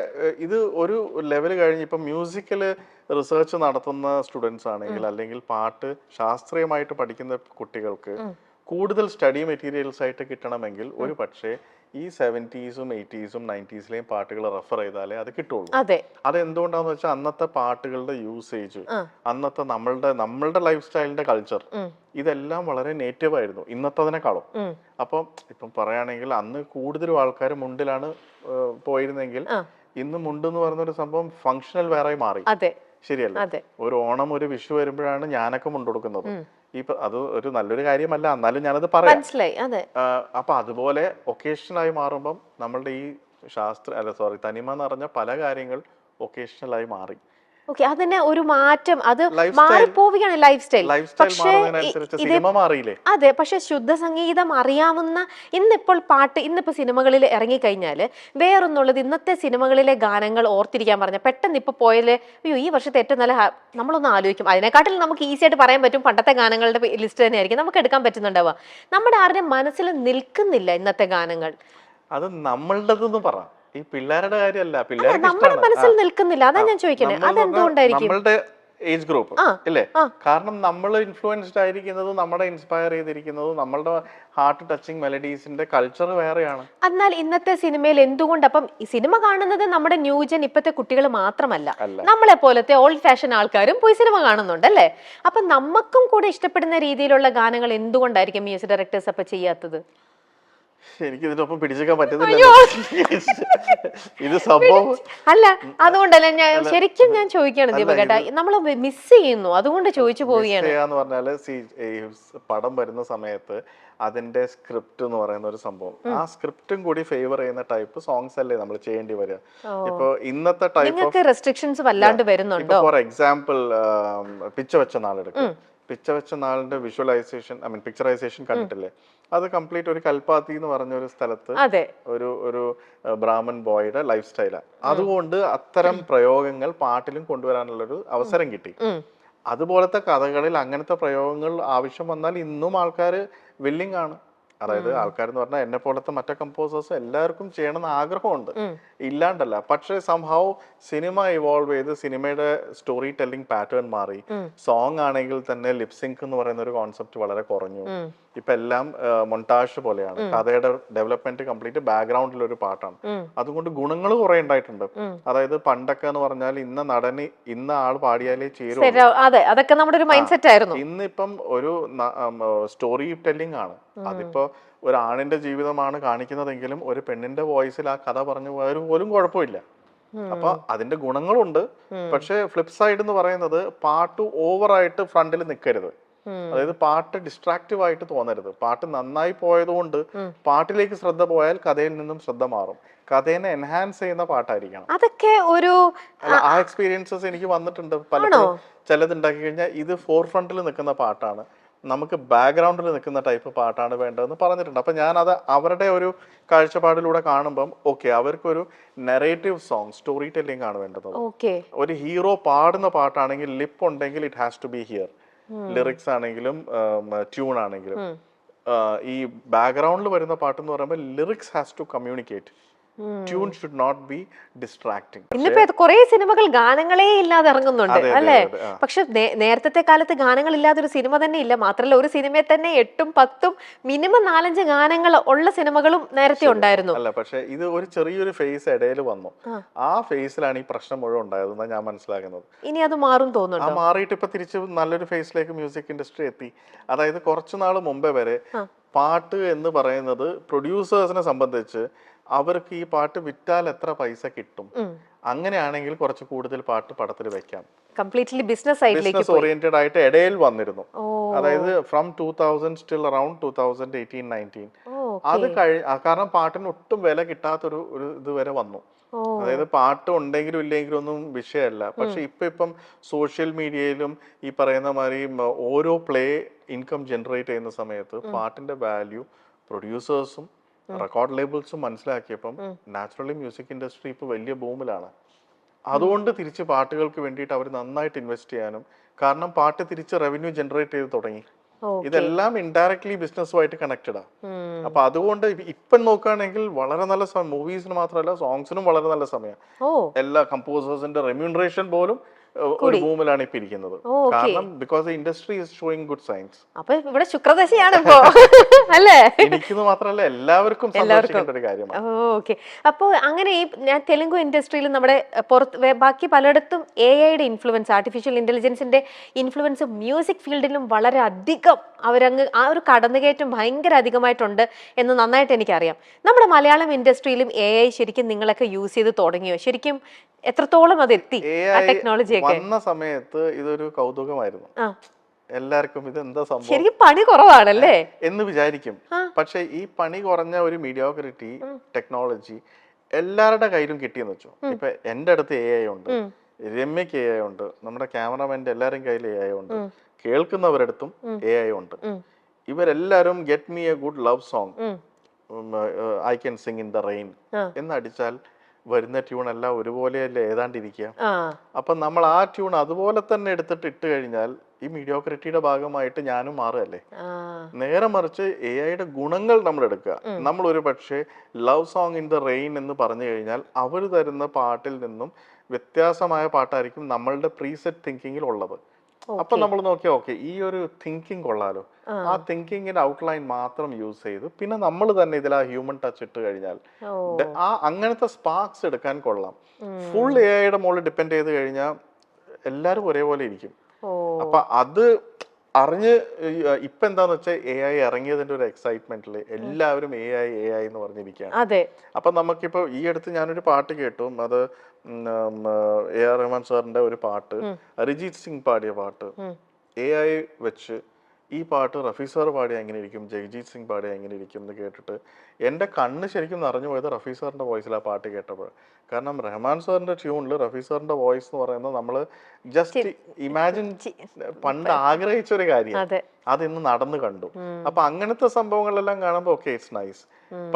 ഇത് ഒരു ലെവൽ കഴിഞ്ഞ് ഇപ്പൊ മ്യൂസിക്കല് റിസർച്ച് നടത്തുന്ന സ്റ്റുഡൻസ് ആണെങ്കിൽ അല്ലെങ്കിൽ പാട്ട് ശാസ്ത്രീയമായിട്ട് പഠിക്കുന്ന കുട്ടികൾക്ക് കൂടുതൽ സ്റ്റഡി മെറ്റീരിയൽസ് ആയിട്ട് കിട്ടണമെങ്കിൽ ഒരു പക്ഷേ ഈ 70s, 80s, 90s പാട്ടുകൾ റെഫർ ചെയ്താലേ അത് കിട്ടുള്ളൂ. അതെന്തുകൊണ്ടാന്ന് വെച്ചാൽ അന്നത്തെ പാട്ടുകളുടെ യൂസേജ്, അന്നത്തെ നമ്മളുടെ ലൈഫ് സ്റ്റൈലിന്റെ കൾച്ചർ, ഇതെല്ലാം വളരെ നേറ്റീവ് ആയിരുന്നു ഇന്നത്തതിനെക്കാളും. അപ്പം ഇപ്പം പറയുകയാണെങ്കിൽ അന്ന് കൂടുതലും ആൾക്കാർ മുണ്ടിലാണ് പോയിരുന്നെങ്കിൽ ഇന്ന് മുണ്ടെന്ന് പറയുന്ന ഒരു സംഭവം ഫങ്ഷണൽ വേറെ മാറി. ശരിയല്ലേ? ഒരു ഓണം, ഒരു വിഷു വരുമ്പോഴാണ് ഞാനൊക്കെ മുണ്ടെടുക്കുന്നത്. അത് ഒരു നല്ലൊരു കാര്യമല്ല, എന്നാലും ഞാനത് പറയാം. അപ്പൊ അതുപോലെ ഒക്കേഷണലായി മാറുമ്പം നമ്മളുടെ ഈ തനിമ നിറഞ്ഞ പല കാര്യങ്ങൾ ഒക്കേഷണലായി മാറി. അതിന് ഒരു മാറ്റം, അത് മാറിപ്പോവുകയാണ് ലൈഫ് സ്റ്റൈൽ. അതെ, പക്ഷെ ശുദ്ധ സംഗീതം അറിയാവുന്ന ഇന്നിപ്പോ സിനിമകളിൽ ഇറങ്ങിക്കഴിഞ്ഞാല് വേറൊന്നുള്ളത്, ഇന്നത്തെ സിനിമകളിലെ ഗാനങ്ങൾ ഓർത്തിരിക്കാൻ പറഞ്ഞ പെട്ടെന്ന് ഇപ്പൊ പോയാല് അയ്യോ ഈ വർഷത്തെ ഏറ്റവും നല്ല നമ്മളൊന്ന് ആലോചിക്കും. അതിനെക്കാട്ടിൽ നമുക്ക് ഈസി ആയിട്ട് പറയാൻ പറ്റും പണ്ടത്തെ ഗാനങ്ങളുടെ ലിസ്റ്റ് തന്നെയായിരിക്കും നമുക്ക് എടുക്കാൻ പറ്റുന്നുണ്ടാവുക. നമ്മുടെ ആരുടെ മനസ്സിൽ നിൽക്കുന്നില്ല ഇന്നത്തെ ഗാനങ്ങൾ. അത് നമ്മളുടെതെന്ന് പറ, ഈ പിള്ളേരുടെ കാര്യമല്ല, നമ്മുടെ മനസ്സിൽ നിൽക്കുന്നില്ല. അതാ ഞാൻ ചോദിക്കുന്നത്, അതെന്തുകൊണ്ടായിരിക്കും? നമ്മളുടെ ഏജ് ഗ്രൂപ്പ് ഇല്ലേ? കാരണം നമ്മൾ ഇൻഫ്ലുവൻസ്ഡ് ആയിരിക്കുന്നത്, നമ്മുടെ ഇൻസ്പയർ ചെയ്തിരിക്കുന്നത് നമ്മളുടെ ഹാർട്ട് ടച്ചിങ് മെലഡീസിന്റെ കൾച്ചർ വേറെയാണ്. എന്നാൽ ഇന്നത്തെ സിനിമയിൽ എന്തുകൊണ്ട് അപ്പം സിനിമ കാണുന്നത് നമ്മുടെ ന്യൂജൻ ഇപ്പത്തെ കുട്ടികൾ മാത്രമല്ല, നമ്മളെ പോലത്തെ ഓൾഡ് ഫാഷൻ ആൾക്കാരും പോയി സിനിമ കാണുന്നുണ്ട് അല്ലേ? അപ്പൊ നമുക്കും കൂടെ ഇഷ്ടപ്പെടുന്ന രീതിയിലുള്ള ഗാനങ്ങൾ എന്തുകൊണ്ടായിരിക്കും മ്യൂസിക് ഡയറക്ടേഴ്സ് അപ്പൊ ചെയ്യാത്തത്? എനിക്ക് ഇതിനൊപ്പം പിടിച്ചേക്കാൻ പറ്റുന്നില്ല. ഇത് സംഭവം അല്ല, അതുകൊണ്ടല്ല ശരിക്കും ഞാൻ ചോദിക്കുകയാണ് ദീപകേട്ടാ, നമ്മൾ മിസ് ചെയ്യുന്നു, അതുകൊണ്ട് ചോദിച്ചു പോവുകയാണ്. പറഞ്ഞാല് പടം വരുന്ന സമയത്ത് അതിന്റെ സ്ക്രിപ്റ്റ് എന്ന് പറയുന്ന ഒരു സംഭവം, ആ സ്ക്രിപ്റ്റും കൂടി ഫേവർ ചെയ്യുന്ന ടൈപ്പ് സോങ്സ് അല്ലേ നമ്മൾ ചെയ്യേണ്ടി വരിക. ഇപ്പൊ ഇന്നത്തെ ടൈപ്പ് റെസ്ട്രിക്ഷൻസ് വല്ലാണ്ട് വരുന്നുണ്ടോ? ഫോർ എക്സാമ്പിൾ പിച്ച വെച്ച നാളെടുക്കും. പിച്ച വെച്ച നാളിന്റെ വിഷ്വലൈസേഷൻ, പിക്ചറൈസേഷൻ കണ്ടിട്ടില്ലേ? അത് കംപ്ലീറ്റ് ഒരു കൽപ്പാത്തി എന്ന് പറഞ്ഞ ഒരു സ്ഥലത്ത് ഒരു ബ്രാഹ്മൺ ബോയുടെ ലൈഫ് സ്റ്റൈലാണ്. അതുകൊണ്ട് അത്തരം പ്രയോഗങ്ങൾ പാട്ടിലും കൊണ്ടുവരാനുള്ളൊരു അവസരം കിട്ടി. അതുപോലത്തെ കഥകളിൽ അങ്ങനത്തെ പ്രയോഗങ്ങൾ ആവശ്യം വന്നാൽ ഇന്നും ആൾക്കാർ വില്ലിങ് ആണ്. അതായത് ആൾക്കാരെന്ന് പറഞ്ഞാൽ എന്നെ പോലത്തെ മറ്റേ കമ്പോസേഴ്സ് എല്ലാവർക്കും ചെയ്യണമെന്ന് ആഗ്രഹമുണ്ട്, ഇല്ലാണ്ടല്ല. പക്ഷെ സംഭവം സിനിമ ഇവോൾവ് ചെയ്ത് സിനിമയുടെ സ്റ്റോറി ടെല്ലിംഗ് പാറ്റേൺ മാറി. സോങ് ആണെങ്കിൽ തന്നെ ലിപ്സിങ്ക് എന്ന് പറയുന്ന ഒരു കോൺസെപ്റ്റ് വളരെ കുറഞ്ഞു. ഇപ്പൊ എല്ലാം മൊണ്ടാഷ് പോലെയാണ്. കഥയുടെ ഡെവലപ്മെന്റ് കംപ്ലീറ്റ് ബാക്ക്ഗ്രൗണ്ടിൽ ഒരു പാട്ടാണ്. അതുകൊണ്ട് ഗുണങ്ങൾ കുറെ ഉണ്ടായിട്ടുണ്ട്. അതായത് പണ്ടൊക്കെ എന്ന് പറഞ്ഞാൽ ഇന്ന നടന് ഇന്ന ആൾ പാടിയാലേ ചേരും, അതൊക്കെ നമ്മുടെ ഒരു മൈൻഡ് സെറ്റ് ആയിരുന്നു. ഇന്നിപ്പം ഒരു സ്റ്റോറി ടെല്ലിംഗ് ആണ്. അതിപ്പോ ഒരു ആണിന്റെ ജീവിതമാണ് കാണിക്കുന്നതെങ്കിലും ഒരു പെണ്ണിന്റെ വോയിസിൽ ആ കഥ പറഞ്ഞു പോയാലും പോലും കുഴപ്പമില്ല. അപ്പൊ അതിന്റെ ഗുണങ്ങളുണ്ട്. പക്ഷെ ഫ്ലിപ്പ് സൈഡ് എന്ന് പറയുന്നത് പാട്ട് ഓവറായിട്ട് ഫ്രണ്ടിൽ നിൽക്കരുത്. അതായത് പാട്ട് ഡിസ്ട്രാക്റ്റീവ് ആയിട്ട് തോന്നരുത്. പാട്ട് നന്നായി പോയതുകൊണ്ട് പാട്ടിലേക്ക് ശ്രദ്ധ പോയാൽ കഥയിൽ നിന്നും ശ്രദ്ധ മാറും. കഥയെ എൻഹാൻസ് ചെയ്യുന്ന പാട്ടായിരിക്കണം. അതൊക്കെ ഒരു ആ എക്സ്പീരിയൻസസ് എനിക്ക് വന്നിട്ടുണ്ട് പലപ്പോഴും. ചിലത് ഉണ്ടാക്കി കഴിഞ്ഞാൽ ഇത് ഫോർ ഫ്രണ്ടിൽ നിൽക്കുന്ന പാട്ടാണ്, നമുക്ക് ബാക്ക്ഗ്രൗണ്ടിൽ നിൽക്കുന്ന ടൈപ്പ് പാട്ടാണ് വേണ്ടതെന്ന് പറഞ്ഞിട്ടുണ്ട്. അപ്പം ഞാനത് അവരുടെ ഒരു കാഴ്ചപ്പാടിലൂടെ കാണുമ്പം ഓക്കെ, അവർക്കൊരു നെറേറ്റീവ് സോങ്, സ്റ്റോറി ടെല്ലിംഗ് ആണ് വേണ്ടത്. ഓക്കെ. ഒരു ഹീറോ പാടുന്ന പാട്ടാണെങ്കിൽ ലിപ്പ് ഉണ്ടെങ്കിൽ it has to be here, lyrics ആണെങ്കിലും ട്യൂൺ ആണെങ്കിലും. ഈ ബാക്ക്ഗ്രൗണ്ടിൽ വരുന്ന പാട്ടെന്ന് പറയുമ്പോൾ lyrics has to communicate, tune should not be distracting. ഇന്നിപ്പോ കുറെ സിനിമകൾ ഗാനങ്ങളേ ഇല്ലാതെ ഇറങ്ങുന്നുണ്ട് അല്ലേ? പക്ഷെ നേരത്തെ കാലത്ത് ഗാനങ്ങൾ ഇല്ലാതെ ഒരു സിനിമ തന്നെ ഇല്ല. മാത്രമല്ല ഒരു സിനിമയിൽ തന്നെ 8ഉം 10ഉം മിനിമം 4-5 ഗാനങ്ങൾ ഉള്ള സിനിമകളും നേരത്തെ ഉണ്ടായിരുന്നു. അല്ല, പക്ഷെ ഇത് ഒരു ചെറിയൊരു ഫേസ് ഇടയിൽ വന്നു. ആ ഫേസിലാണ് ഈ പ്രശ്നം മുഴുവൻ ഉണ്ടായതെന്നാണ് ഞാൻ മനസ്സിലാക്കുന്നത്. ഇനി അത് മാറും തോന്നുന്നു. ആ മാറിയിട്ട് ഇപ്പൊ തിരിച്ച് നല്ലൊരു ഫേസിലേക്ക് മ്യൂസിക് ഇൻഡസ്ട്രി എത്തി. അതായത് കുറച്ചു നാൾ മുമ്പേ വരെ പാട്ട് എന്ന് പറയുന്നത് പ്രൊഡ്യൂസേഴ്സിനെ സംബന്ധിച്ച് അവർക്ക് ഈ പാട്ട് വിറ്റാൽ എത്ര പൈസ കിട്ടും, അങ്ങനെയാണെങ്കിൽ കുറച്ച് കൂടുതൽ പാട്ട് പടത്തിൽ വെക്കാം. കംപ്ലീറ്റ്ലി ബിസിനസ് ഓറിയന്റഡ് ആയിട്ട് ഇടയിൽ വന്നിരുന്നു. അതായത് ഫ്രം 2000 സ്റ്റിൽ അറൌണ്ട് 2018-19 അത് കാരണം പാട്ടിന് ഒട്ടും വില കിട്ടാത്തൊരു ഇതുവരെ വന്നു. അതായത് പാട്ട് ഉണ്ടെങ്കിലും ഇല്ലെങ്കിലും ഒന്നും വിഷയമല്ല. പക്ഷെ ഇപ്പം സോഷ്യൽ മീഡിയയിലും ഈ പറയുന്ന മാതിരി ഓരോ പ്ലേ ഇൻകം ജനറേറ്റ് ചെയ്യുന്ന സമയത്ത് പാട്ടിന്റെ വാല്യൂ പ്രൊഡ്യൂസേഴ്സും റെക്കോർഡ് ലേബിൾസും മനസ്സിലാക്കിയപ്പം നാച്ചുറലി മ്യൂസിക് ഇൻഡസ്ട്രി ഇപ്പൊ വലിയ ബൂമിലാണ്. അതുകൊണ്ട് തിരിച്ച് പാട്ടുകൾക്ക് വേണ്ടിയിട്ട് അവർ നന്നായിട്ട് ഇൻവെസ്റ്റ് ചെയ്യാനും, കാരണം പാട്ട് തിരിച്ച് റവന്യൂ ജനറേറ്റ് ചെയ്ത് തുടങ്ങി. ഇതെല്ലാം ഇൻഡയറക്ട്ലി ബിസിനസ്സുമായിട്ട് കണക്റ്റഡാ. അപ്പൊ അതുകൊണ്ട് ഇപ്പം നോക്കുകയാണെങ്കിൽ വളരെ നല്ല സമയം, മൂവീസിന് മാത്രമല്ല സോങ്സിനും വളരെ നല്ല സമയം. എല്ലാ കമ്പോസേഴ്സിന്റെ റെമ്യൂണറേഷൻ പോലും ഒരു ബൂമിലാണ് ഇപ്പൊ ഇരിക്കുന്നത്. കാരണം because industry is showing good signs. അപ്പൊ ഇവിടെ ശുക്രദശയാണ് ഇപ്പോ അല്ലേ? എനിക്കെന്ന് മാത്രമല്ല എല്ലാവർക്കും സന്തോഷിക്കേണ്ട ഒരു കാര്യമാണ്. ഓക്കെ. അപ്പോ അങ്ങനെ ഈ ഞാൻ തെലുങ്ക് ഇൻഡസ്ട്രിയിൽ നമ്മുടെ പുറത്ത് ബാക്കി പലയിടത്തും AI-യുടെ ഇൻഫ്ലുവൻസ്, ആർട്ടിഫിഷ്യൽ ഇന്റലിജൻസിന്റെ ഇൻഫ്ലുവൻസ് മ്യൂസിക് ഫീൽഡിലും വളരെ അധികം അവരങ്ങ് ആ ഒരു കടന്നുകയറ്റം ഭയങ്കര അധികമായിട്ടുണ്ട് എന്ന് നന്നായിട്ട് എനിക്കറിയാം. നമ്മുടെ മലയാളം ഇൻഡസ്ട്രിയിലും AI ശരിക്കും നിങ്ങളൊക്കെ യൂസ് ചെയ്ത് തുടങ്ങിയോ? ശരിക്കും എത്രത്തോളം അത് എത്തി ടെക്നോളജി ഒക്കെ വന്ന സമയത്ത്? ഇതൊരു കൗതുകമായിരുന്നു എല്ലാവർക്കും. ഇത് എന്താ സംഭവം, ശരിക്കും പണി കുറവാണല്ലേ എന്ന് വിചാരിക്കും. പക്ഷെ ഈ പണി കുറഞ്ഞ ഒരു മീഡിയോക്രിറ്റി ടെക്നോളജി എല്ലാവരുടെ കയ്യിലും കിട്ടിയെന്ന് വെച്ചു. ഇപ്പൊ എന്റെ അടുത്ത് AI ഉണ്ട്, രമ്യക്ക് AI ഉണ്ട്, നമ്മുടെ ക്യാമറമാന്റെ എല്ലാവരും കയ്യിൽ AI ഉണ്ട്, കേൾക്കുന്നവരടുത്തും AI ഉണ്ട്. ഇവരെല്ലാരും get me a good love song, I can sing in the rain എന്നടിച്ചാൽ വരുന്ന ട്യൂൺ എല്ലാം ഒരുപോലെയല്ലേ ഏതാണ്ടിരിക്കുക. അപ്പൊ നമ്മൾ ആ ട്യൂൺ അതുപോലെ തന്നെ എടുത്തിട്ട് ഇട്ട് കഴിഞ്ഞാൽ ഈ മീഡിയോക്രിറ്റിയുടെ ഭാഗമായിട്ട് ഞാനും മാറുകയല്ലേ. നേരെ മറിച്ച് AI-യുടെ ഗുണങ്ങൾ നമ്മൾ എടുക്കുക. നമ്മൾ ഒരു പക്ഷേ love song in the rain എന്ന് പറഞ്ഞു കഴിഞ്ഞാൽ അവർ തരുന്ന പാട്ടിൽ നിന്നും വ്യത്യാസമായ പാട്ടായിരിക്കും നമ്മളുടെ പ്രീസെറ്റ് തിങ്കിങ്ങിൽ ഉള്ളത്. അപ്പൊ നമ്മൾ നോക്കിയാൽ ഓക്കെ, ഈ ഒരു തിങ്കിങ് കൊള്ളാലോ, ആ തിങ്കിങ്ങിന്റെ ഔട്ട്ലൈൻ മാത്രം യൂസ് ചെയ്ത് പിന്നെ നമ്മൾ തന്നെ ഇതിൽ ആ ഹ്യൂമൻ ടച്ച് ഇട്ട് കഴിഞ്ഞാൽ ആ അങ്ങനത്തെ സ്പാർക്സ് എടുക്കാൻ കൊള്ളാം. ഫുൾ AI-യുടെ മുകളിൽ ഡിപ്പെൻഡ് ചെയ്ത് കഴിഞ്ഞാൽ എല്ലാരും ഒരേപോലെ ഇരിക്കും. അപ്പൊ അത് അറിഞ്ഞ് ഇപ്പൊ എന്താന്ന് വെച്ചാൽ AI ഇറങ്ങിയതിന്റെ ഒരു എക്സൈറ്റ്മെന്റില് എല്ലാവരും AI എന്ന് പറഞ്ഞിരിക്കുകയാണ്. അപ്പൊ നമുക്കിപ്പോ ഈ അടുത്ത് ഞാനൊരു പാട്ട് കേട്ടു, അത് AR റഹ്മാൻ സാറിന്റെ ഒരു പാട്ട്, അരിജിത് സിംഗ് പാടിയ പാട്ട് AI വെച്ച് ഈ പാട്ട് റഫി സാർ പാടിയ എങ്ങനെ ഇരിക്കും, ജഗ്ജീത് സിംഗ് പാടിയ എങ്ങനെ ഇരിക്കും എന്ന് കേട്ടിട്ട് എൻ്റെ കണ്ണ് ശരിക്കും നിറഞ്ഞു പോയത് റഫി സാറിന്റെ വോയിസിൽ ആ പാട്ട് കേട്ടപ്പോൾ. കാരണം റഹ്മാൻ സാറിന്റെ ട്യൂണിൽ റഫി സാറിന്റെ വോയിസ് എന്ന് പറയുന്നത് നമ്മൾ ജസ്റ്റ് ഇമാജിൻ പണ്ട് ആഗ്രഹിച്ച ഒരു കാര്യം, അത് ഇന്ന് നടന്നു കണ്ടു. അപ്പൊ അങ്ങനത്തെ സംഭവങ്ങളെല്ലാം കാണുമ്പോൾ ഓക്കെ ഇറ്റ്സ് നൈസ്.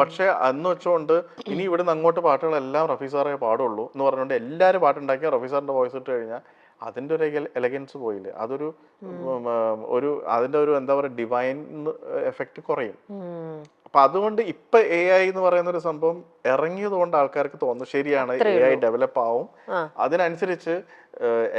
പക്ഷെ അന്ന് വെച്ചുകൊണ്ട് ഇനി ഇവിടുന്ന് അങ്ങോട്ട് പാട്ടുകളെല്ലാം റഫി സാറേ പാടുള്ളൂ എന്ന് പറഞ്ഞുകൊണ്ട് എല്ലാവരും പാട്ടുണ്ടാക്കിയ റഫി സാറിന്റെ വോയിസ് ഇട്ട് കഴിഞ്ഞാൽ അതിന്റെ ഒരു എലഗൻസ് പോയില്ലേ, അതൊരു അതിന്റെ ഒരു എന്താ പറയുക ഡിവൈൻ എഫക്റ്റ് കുറയും. അപ്പൊ അതുകൊണ്ട് ഇപ്പൊ AI എന്ന് പറയുന്ന ഒരു സംഭവം ഇറങ്ങിയത് കൊണ്ട് ആൾക്കാർക്ക് തോന്നുന്നു ശരിയാണ് AI ഡെവലപ്പ് ആവും, അതിനനുസരിച്ച്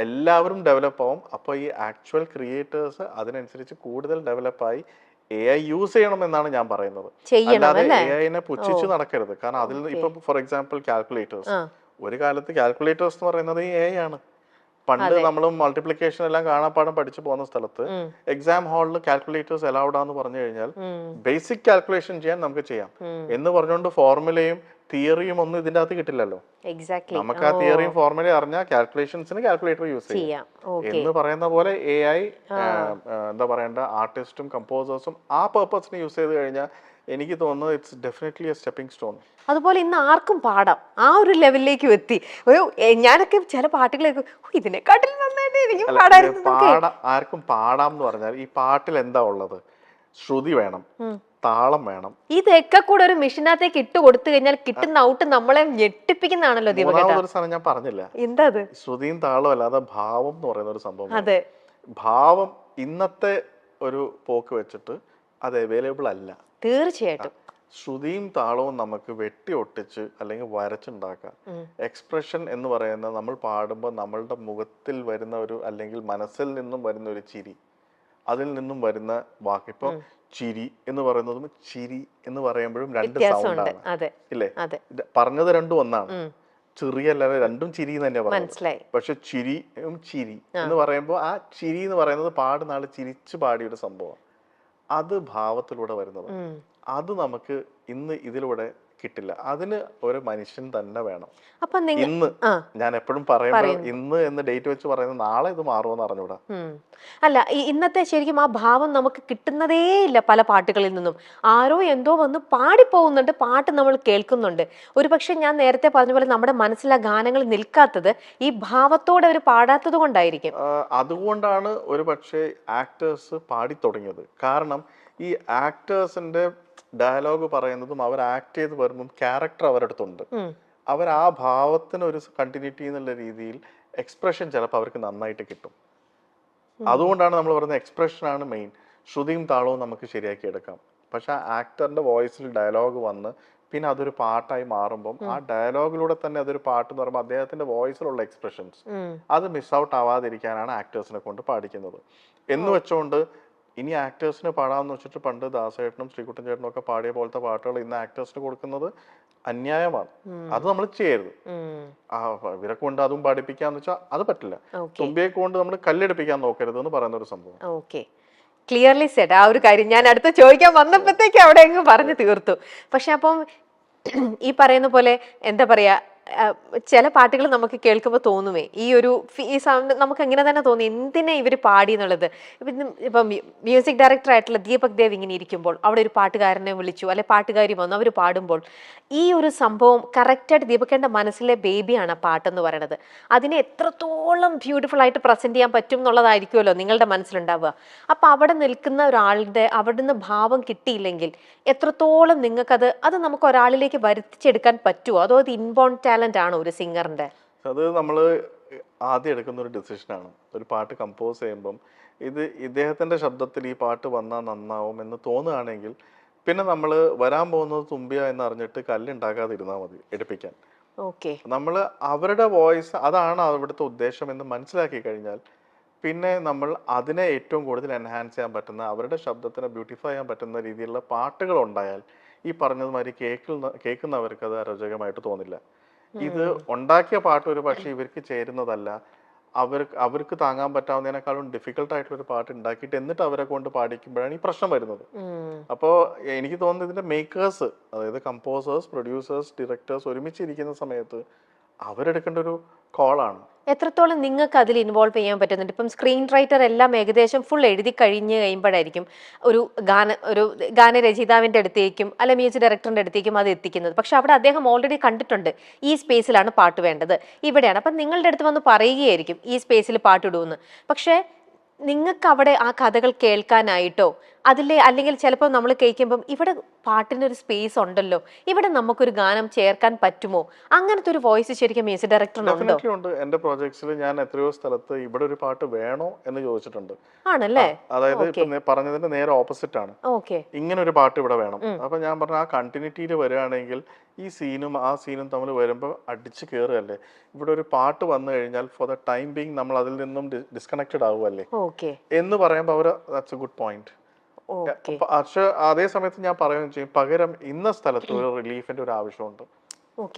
എല്ലാവരും ഡെവലപ്പ് ആവും. അപ്പൊ ഈ ആക്ച്വൽ ക്രിയേറ്റേഴ്സ് അതിനനുസരിച്ച് കൂടുതൽ ഡെവലപ്പായി AI യൂസ് ചെയ്യണം എന്നാണ് ഞാൻ പറയുന്നത്. അല്ലാതെ AI-നെ പുച്ഛിച്ച് നടക്കരുത്. കാരണം അതിൽ ഇപ്പൊ ഫോർ എക്സാമ്പിൾ കാൽക്കുലേറ്റേഴ്സ്, ഒരു കാലത്ത് കാൽക്കുലേറ്റേഴ്സ് എന്ന് പറയുന്നത് AI ആണ്. പണ്ട് നമ്മൾ മൾട്ടിപ്ലിക്കേഷൻ എല്ലാം കാണാപ്പാടം പഠിച്ചു പോകുന്ന സ്ഥലത്ത് എക്സാം ഹാളിൽ കാൽക്കുലേറ്റേഴ്സ് അലൗഡ് ആന്ന് പറഞ്ഞു കഴിഞ്ഞാൽ ബേസിക് കാൽക്കുലേഷൻ ചെയ്യാൻ നമുക്ക് ചെയ്യാം എന്ന് പറഞ്ഞുകൊണ്ട് ഫോർമുലയും തിയറിയും ഒന്നും ഇതിന്റെ അകത്ത് കിട്ടില്ലല്ലോ. നമുക്ക് ആ തിയറിയും ഫോർമുലയും അറിഞ്ഞാൽ കാൽക്കുലേഷൻസിന് കാൽക്കുലേറ്റർ യൂസ് ചെയ്യാം എന്ന് പറയുന്ന പോലെ AI എന്താ പറയണ്ട ആർട്ടിസ്റ്റും കമ്പോസേഴ്സും ആ പെർപ്പസിന് യൂസ് ചെയ്ത് കഴിഞ്ഞാൽ എനിക്ക് തോന്നുന്നത് it's definitely A stepping stone. അതുപോലെ ഇന്ന് ആർക്കും പാടാം, ആ ഒരു ലെവലിലേക്ക് എത്തി. ഞാനൊക്കെ ചില പാട്ടുകളൊക്കെ ഇതിനെക്കാട്ടിൽ നന്നായിട്ട് എനിക്കും പാടായിരുന്നു. ആർക്കും പാടാം എന്ന് പറഞ്ഞാൽ ഈ പാട്ടിൽ എന്താ ഉള്ളത്? ശ്രുതി വേണം, താളം വേണം. ഇതൊക്കെ കൂടെ ഒരു മെഷീനകത്തേക്ക് ഇട്ട് കൊടുത്തു കഴിഞ്ഞാൽ കിട്ടുന്ന ഔട്ട് നമ്മളെ ഞെട്ടിപ്പിക്കുന്നതാണല്ലോ ദീപകേട്ടാ. മൂന്നാമതൊരു സാധനം ഞാൻ പറഞ്ഞില്ല, എന്താ അത്? ശ്രുതിയും താളവും അല്ലാതെ ഭാവം എന്ന് പറയുന്ന ഒരു സംഭവം. അതെ, ഭാവം ഇന്നത്തെ ഒരു പോക്ക് വെച്ചിട്ട് അത് അവൈലബിൾ അല്ല. തീർച്ചയായിട്ടും. ശ്രുതിയും താളവും നമുക്ക് വെട്ടി ഒട്ടിച്ച് അല്ലെങ്കിൽ വരച്ചുണ്ടാക്കാം. എക്സ്പ്രഷൻ എന്ന് പറയുന്നത് നമ്മൾ പാടുമ്പോൾ നമ്മളുടെ മുഖത്തിൽ വരുന്ന ഒരു അല്ലെങ്കിൽ മനസ്സിൽ നിന്നും വരുന്ന ഒരു ചിരി, അതിൽ നിന്നും വരുന്ന വാക്ക്. ഇപ്പൊ ചിരി എന്ന് പറയുന്നതും ചിരി എന്ന് പറയുമ്പോഴും രണ്ട് സൗണ്ടാണ് ഇല്ലേ? പറഞ്ഞത് രണ്ടും ഒന്നാണ്, ചെറിയല്ലാതെ രണ്ടും ചിരി തന്നെ പറയുന്നത്. പക്ഷെ ചിരിയും ചിരി എന്ന് പറയുമ്പോൾ ആ ചിരി എന്ന് പറയുന്നത് പാടുന്ന ആള് ചിരിച്ചു പാടിയ ഒരു സംഭവം, അത് ഭാവത്തിലൂടെ വരുന്നത്. അത് നമുക്ക് ഇന്ന് ഇതിലൂടെ കിട്ടില്ല. അതിന് ഒരു മനുഷ്യൻ തന്നെ വേണം. ഇന്ന് ഞാൻ എപ്പോഴും പറയുമ്പോൾ ഇന്ന് എന്ന് ഡേറ്റ് വെച്ച് പറയുന്നത് നാളെ ഇത് മാറുമെന്ന് അറിഞ്ഞൂടാ. അല്ല, ഇന്നത്തെ ശരിക്കും ആ ഭാവം നമുക്ക് കിട്ടുന്നതേ ഇല്ല. പല പാട്ടുകളിൽ നിന്നും ആരോ എന്തോ വന്ന് പാടിപ്പോകുന്നുണ്ട്, പാട്ട് നമ്മൾ കേൾക്കുന്നുണ്ട്. ഒരു പക്ഷെ ഞാൻ നേരത്തെ പറഞ്ഞ പോലെ നമ്മുടെ മനസ്സിലെ ഗാനങ്ങൾ നിൽക്കാത്തത് ഈ ഭാവത്തോടെ അവർ പാടാത്തത് കൊണ്ടായിരിക്കും. അതുകൊണ്ടാണ് ഒരു പക്ഷേ ആക്ടേഴ്സ് പാടി തുടങ്ങിയത്. കാരണം ഈ ആക്ടേഴ്സിന്റെ ഡയലോഗ് പറയുന്നതും അവർ ആക്ട് ചെയ്ത് വരുമ്പം ക്യാരക്ടർ അവരുടെ അടുത്തുണ്ട്. അവർ ആ ഭാവത്തിന് ഒരു കണ്ടിന്യൂറ്റി എന്നുള്ള രീതിയിൽ എക്സ്പ്രഷൻ ചിലപ്പോൾ അവർക്ക് നന്നായിട്ട് കിട്ടും. അതുകൊണ്ടാണ് നമ്മൾ പറയുന്നത് എക്സ്പ്രഷനാണ് മെയിൻ. ശ്രുതിയും താളവും നമുക്ക് ശരിയാക്കി എടുക്കാം. പക്ഷെ ആ ആക്ടറിന്റെ വോയിസിൽ ഡയലോഗ് വന്ന് പിന്നെ അതൊരു പാട്ടായി മാറുമ്പം ആ ഡയലോഗിലൂടെ തന്നെ അതൊരു പാട്ട് എന്ന് പറയുമ്പോൾ അദ്ദേഹത്തിന്റെ വോയിസിലുള്ള എക്സ്പ്രഷൻസ് അത് മിസ് ഔട്ട് ആവാതിരിക്കാനാണ് ആക്ടേഴ്സിനെ കൊണ്ട് പാടിക്കുന്നത്. എന്ന് വെച്ചുകൊണ്ട് ഇനി ആക്ടേഴ്സിന് പാടാമെന്ന് വെച്ചിട്ട് പണ്ട് ദാസേട്ടനും ശ്രീകുട്ടൻ ചേട്ടനും ഒക്കെ പാടിയ പോലത്തെ പാട്ടുകൾ ഇന്ന് ആക്ടേഴ്സിന് കൊടുക്കുന്നത് അന്യായമാണ്. അത് നമ്മൾ ചെയ്യരുത്. ഇവരെ കൊണ്ട് അതും പാടിപ്പിക്കാന്ന് വെച്ചാൽ അത് പറ്റില്ല. തുമ്പിയെ കൊണ്ട് നമ്മൾ കല്ലെടുപ്പിക്കാൻ നോക്കരുത് എന്ന് പറയുന്ന ഒരു സംഭവം. Okay, clearly said. ആ ഒരു കാര്യം ഞാൻ അടുത്ത് ചോദിക്കാൻ വന്നപ്പോഴത്തേക്ക് അവിടെ അങ്ങ് പറഞ്ഞു തീർത്തു. പക്ഷെ അപ്പം ഈ പറയുന്ന പോലെ എന്താ പറയാ, ചില പാട്ടുകൾ നമുക്ക് കേൾക്കുമ്പോൾ തോന്നുമേ ഈ സൗണ്ട് നമുക്ക് എങ്ങനെ തന്നെ തോന്നി എന്തിനാ ഇവര് പാടി എന്നുള്ളത്. ഇപ്പം മ്യൂസിക് ഡയറക്ടർ ആയിട്ടുള്ള ദീപക് ദേവ് ഇങ്ങനെ ഇരിക്കുമ്പോൾ അവിടെ ഒരു പാട്ടുകാരനെ വിളിച്ചു അല്ലെ പാട്ടുകാരി വന്നു, അവർ പാടുമ്പോൾ ഈ ഒരു സംഭവം കറക്റ്റായിട്ട് ദീപക്കേണ്ട മനസ്സിലെ ബേബിയാണ് ആ പാട്ടെന്ന് പറയുന്നത്. അതിനെ എത്രത്തോളം ബ്യൂട്ടിഫുൾ ആയിട്ട് പ്രസന്റ് ചെയ്യാൻ പറ്റും എന്നുള്ളതായിരിക്കുമല്ലോ നിങ്ങളുടെ മനസ്സിലുണ്ടാവുക. അപ്പൊ അവിടെ നിൽക്കുന്ന ഒരാളുടെ അവിടുന്ന് ഭാവം കിട്ടിയില്ലെങ്കിൽ എത്രത്തോളം നിങ്ങൾക്കത് നമുക്ക് ഒരാളിലേക്ക് വരുത്തിച്ചെടുക്കാൻ പറ്റുമോ? അതോ അത് ഇൻബോൺ ടാലന്റ് ആണോ ഒരു സിംഗറിന്റെ? അത് നമ്മൾ ആദ്യം എടുക്കുന്ന ഒരു ഡിസിഷനാണ്. ഒരു പാട്ട് കമ്പോസ് ചെയ്യുമ്പം ഇത് ഇദ്ദേഹത്തിന്റെ ശബ്ദത്തിൽ ഈ പാട്ട് വന്നാൽ നന്നാവും എന്ന് തോന്നുകയാണെങ്കിൽ പിന്നെ നമ്മൾ വരാൻ പോകുന്നത് തുമ്പിയ എന്ന് അറിഞ്ഞിട്ട് കല്ലുണ്ടാക്കാതിരുന്നാൽ മതി എടുപ്പിക്കാൻ. നമ്മൾ അവരുടെ വോയിസ് അതാണ് അവിടുത്തെ ഉദ്ദേശം എന്ന് മനസ്സിലാക്കി കഴിഞ്ഞാൽ പിന്നെ നമ്മൾ അതിനെ ഏറ്റവും കൂടുതൽ എൻഹാൻസ് ചെയ്യാൻ പറ്റുന്ന അവരുടെ ശബ്ദത്തിനെ ബ്യൂട്ടിഫൈ ചെയ്യാൻ പറ്റുന്ന രീതിയിലുള്ള പാട്ടുകൾ ഉണ്ടായാൽ ഈ പറഞ്ഞതുമാതിരി കേൾക്കുന്നവർക്ക് അത് അരോചകമായിട്ട് തോന്നില്ല. ഇത് ഉണ്ടാക്കിയ പാട്ട് ഒരു പക്ഷേ ഇവർക്ക് ചേരുന്നതല്ല, അവർക്ക് താങ്ങാൻ പറ്റാവുന്നതിനേക്കാളും ഡിഫിക്കൽട്ട് ആയിട്ടുള്ള ഒരു പാട്ട് ഉണ്ടാക്കിയിട്ട് എന്നിട്ട് അവരെ കൊണ്ട് പാടിക്കുമ്പോഴാണ് ഈ പ്രശ്നം വരുന്നത്. അപ്പോൾ എനിക്ക് തോന്നുന്നത് ഇതിന്റെ മേക്കേഴ്സ്, അതായത് കമ്പോസേഴ്സ്, പ്രൊഡ്യൂസേഴ്സ്, ഡയറക്ടേഴ്സ് ഒരുമിച്ചിരിക്കുന്ന സമയത്ത് അവരെടുക്കേണ്ട ഒരു കോളാണ്. എത്രത്തോളം നിങ്ങൾക്ക് അതിൽ ഇൻവോൾവ് ചെയ്യാൻ പറ്റുന്നുണ്ട്? ഇപ്പം സ്ക്രീൻ റൈറ്റർ എല്ലാം ഏകദേശം ഫുൾ എഴുതി കഴിഞ്ഞ് കഴിയുമ്പോഴായിരിക്കും ഒരു ഗാനരചയിതാവിൻ്റെ അടുത്തേക്കും അല്ല മ്യൂസിക് ഡയറക്ടറിൻ്റെ അടുത്തേക്കും അത് എത്തിക്കുന്നത്. പക്ഷെ അവിടെ അദ്ദേഹം ഓൾറെഡി കണ്ടിട്ടുണ്ട് ഈ സ്പേസിലാണ് പാട്ട് വേണ്ടത്, ഇവിടെയാണ്. അപ്പം നിങ്ങളുടെ അടുത്ത് വന്ന് പറയുകയായിരിക്കും ഈ സ്പേസിൽ പാട്ടിടുമെന്ന്. പക്ഷേ നിങ്ങൾക്ക് അവിടെ ആ കഥകൾ കേൾക്കാനായിട്ടോ അല്ലെങ്കിൽ ചിലപ്പോൾ നമ്മൾ കേൾക്കുമ്പം ഇവിടെ പാട്ടിനൊരു സ്പേസ് ഉണ്ടല്ലോ, ഇവിടെ നമുക്കൊരു ഗാനം ചേർക്കാൻ പറ്റുമോ, അങ്ങനത്തെ ഒരു വോയിസ് ശരിക്കും മ്യൂസിക് ഡയറക്ടറിനുണ്ട്. എന്റെ പ്രോജക്ട്സിൽ ഞാൻ എത്രയോ സ്ഥലത്ത് ഇവിടെ ഒരു പാട്ട് വേണോ എന്ന് ചോദിച്ചിട്ടുണ്ട്. ആണല്ലേ? അതായത് പറഞ്ഞതിന്റെ നേരെ ഓപ്പോസിറ്റ് ആണ്, ഇങ്ങനെ ഒരു പാട്ട് ഇവിടെ വേണം. അപ്പൊ ഞാൻ പറഞ്ഞ ആ കണ്ടിന്യൂറ്റിയിൽ വരികയാണെങ്കിൽ ഈ സീനും ആ സീനും തമ്മിൽ വരുമ്പോൾ അടിച്ചു കയറുകയല്ലേ. ഇവിടെ ഒരു പാട്ട് വന്നു കഴിഞ്ഞാൽ ഫോർ ദ ടൈം ബീങ് നമ്മൾ അതിൽ നിന്നും ഡിസ്കണക്റ്റഡ് ആവുമല്ലേ എന്ന് പറയുമ്പോൾ അവർ ദാറ്റ്സ് എ ഗുഡ് പോയിന്റ്. പക്ഷെ അതേ സമയത്ത് ഞാൻ പറയുകയും ചെയ്യും, പകരം ഇന്ന സ്ഥലത്ത് ഒരു റിലീഫിന്റെ ഒരു ആവശ്യമുണ്ട്.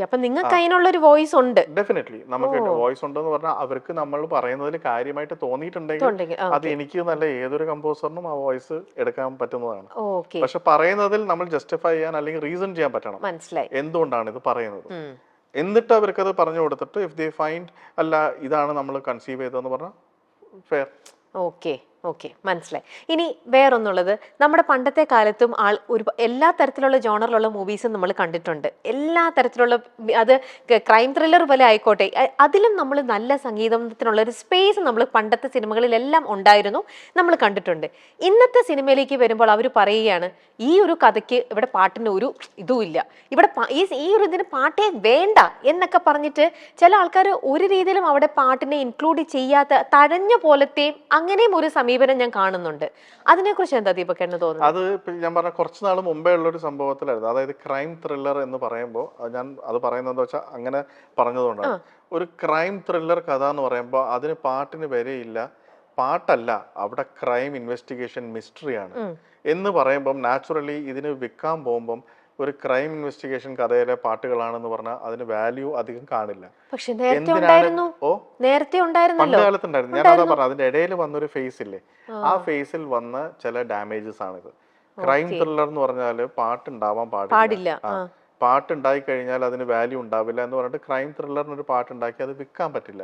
അപ്പൊ നിങ്ങൾക്ക് അതിനുള്ള ഒരു വോയിസ് ഉണ്ട്. ഡെഫിനറ്റ്ലി നമുക്ക് വോയിസ് ഉണ്ടെന്ന് പറഞ്ഞാൽ അവർക്ക് നമ്മൾ പറയുന്നതിൽ കാര്യമായിട്ട് തോന്നിയിട്ടുണ്ടെങ്കിൽ അത് എനിക്ക് നല്ല ഏതൊരു കമ്പോസറിനും ആ വോയിസ് എടുക്കാൻ പറ്റുന്നതാണ്. പക്ഷെ പറയുന്നതിൽ നമ്മൾ ജസ്റ്റിഫൈ ചെയ്യാൻ അല്ലെങ്കിൽ റീസൺ ചെയ്യാൻ പറ്റണം, എന്തുകൊണ്ടാണ് ഇത് പറയുന്നത്. എന്നിട്ട് അവർക്കത് പറഞ്ഞു കൊടുത്തിട്ട് ഇഫ് ദേ ഫൈൻഡ് അല്ല ഇതാണ് നമ്മൾ കൺസീവ് ചെയ്തതെന്ന് പറഞ്ഞാൽ ഫെയർ. ഓക്കെ, മനസ്സിലായി. ഇനി വേറൊന്നുള്ളത്, നമ്മുടെ പണ്ടത്തെ കാലത്തും എല്ലാ തരത്തിലുള്ള ജോണറിലുള്ള മൂവീസും നമ്മൾ കണ്ടിട്ടുണ്ട്. എല്ലാ തരത്തിലുള്ള അത് ക്രൈം ത്രില്ലർ പോലെ ആയിക്കോട്ടെ, അതിലും നമ്മൾ നല്ല സംഗീതത്തിനുള്ള ഒരു സ്പേസ് നമ്മൾ പണ്ടത്തെ സിനിമകളിലെല്ലാം ഉണ്ടായിരുന്നു, നമ്മൾ കണ്ടിട്ടുണ്ട്. ഇന്നത്തെ സിനിമയിലേക്ക് വരുമ്പോൾ അവർ പറയുകയാണ് ഈ ഒരു കഥയ്ക്ക് ഇവിടെ പാട്ടിന് ഒരു ഇതുമില്ല, ഇവിടെ ഈ ഒരു ഇതിന് പാട്ടേ വേണ്ട എന്നൊക്കെ പറഞ്ഞിട്ട് ചില ആൾക്കാർ ഒരു രീതിയിലും അവിടെ പാട്ടിനെ ഇൻക്ലൂഡ് ചെയ്യാത്ത തഴഞ്ഞ പോലത്തെയും അങ്ങനെയും ഒരു സമീപനം ഞാൻ കാണുന്നുണ്ട്. അതിനെക്കുറിച്ച് എന്താ ദീപക് എന്ന് തോന്നുന്നു? അത് ഞാൻ പറഞ്ഞ കുറച്ച് നാൾ മുമ്പേ ഉള്ള ഒരു സംഭവത്തിലായിരുന്നു. അതായത് ക്രൈം ത്രില്ലർ എന്ന് പറയുമ്പോൾ ഞാൻ അത് പറയുന്നത് വെച്ചാൽ അങ്ങനെ പറഞ്ഞതുകൊണ്ടാണ്. ഒരു ക്രൈം ത്രില്ലർ കഥ എന്ന് പറയുമ്പോൾ അതിന് പാട്ടിന് വരെയില്ല, പാട്ടല്ല, അവിടെ ക്രൈം ഇൻവെസ്റ്റിഗേഷൻ മിസ്റ്ററിയാണ് എന്ന് പറയുമ്പം നാച്ചുറലി ഇതിന് വിൽക്കാൻ പോകുമ്പം ഒരു ക്രൈം ഇൻവെസ്റ്റിഗേഷൻ കഥയിലെ പാട്ടുകളാണെന്ന് പറഞ്ഞാൽ അതിന് വാല്യൂ അധികം കാണില്ല. പക്ഷെ നേരത്തെ പണ്ട് കാലത്തുണ്ടായിരുന്നു. ഞാൻ അതാ പറഞ്ഞത്, അതിന്റെ ഇടയിൽ വന്നൊരു ഫേസ് ഇല്ലേ, ആ ഫേസിൽ വന്ന ചില ഡാമേജസ് ആണിത്. ക്രൈം ത്രില്ലർ എന്ന് പറഞ്ഞാല് പാട്ടുണ്ടാവാൻ പാടില്ല. പാട്ടുണ്ടായി കഴിഞ്ഞാൽ അതിന് വാല്യൂ ഉണ്ടാവില്ല എന്ന് പറഞ്ഞിട്ട് ക്രൈം ത്രില്ലറിന് ഒരു പാട്ടുണ്ടാക്കി അത് വിൽക്കാൻ പറ്റില്ല,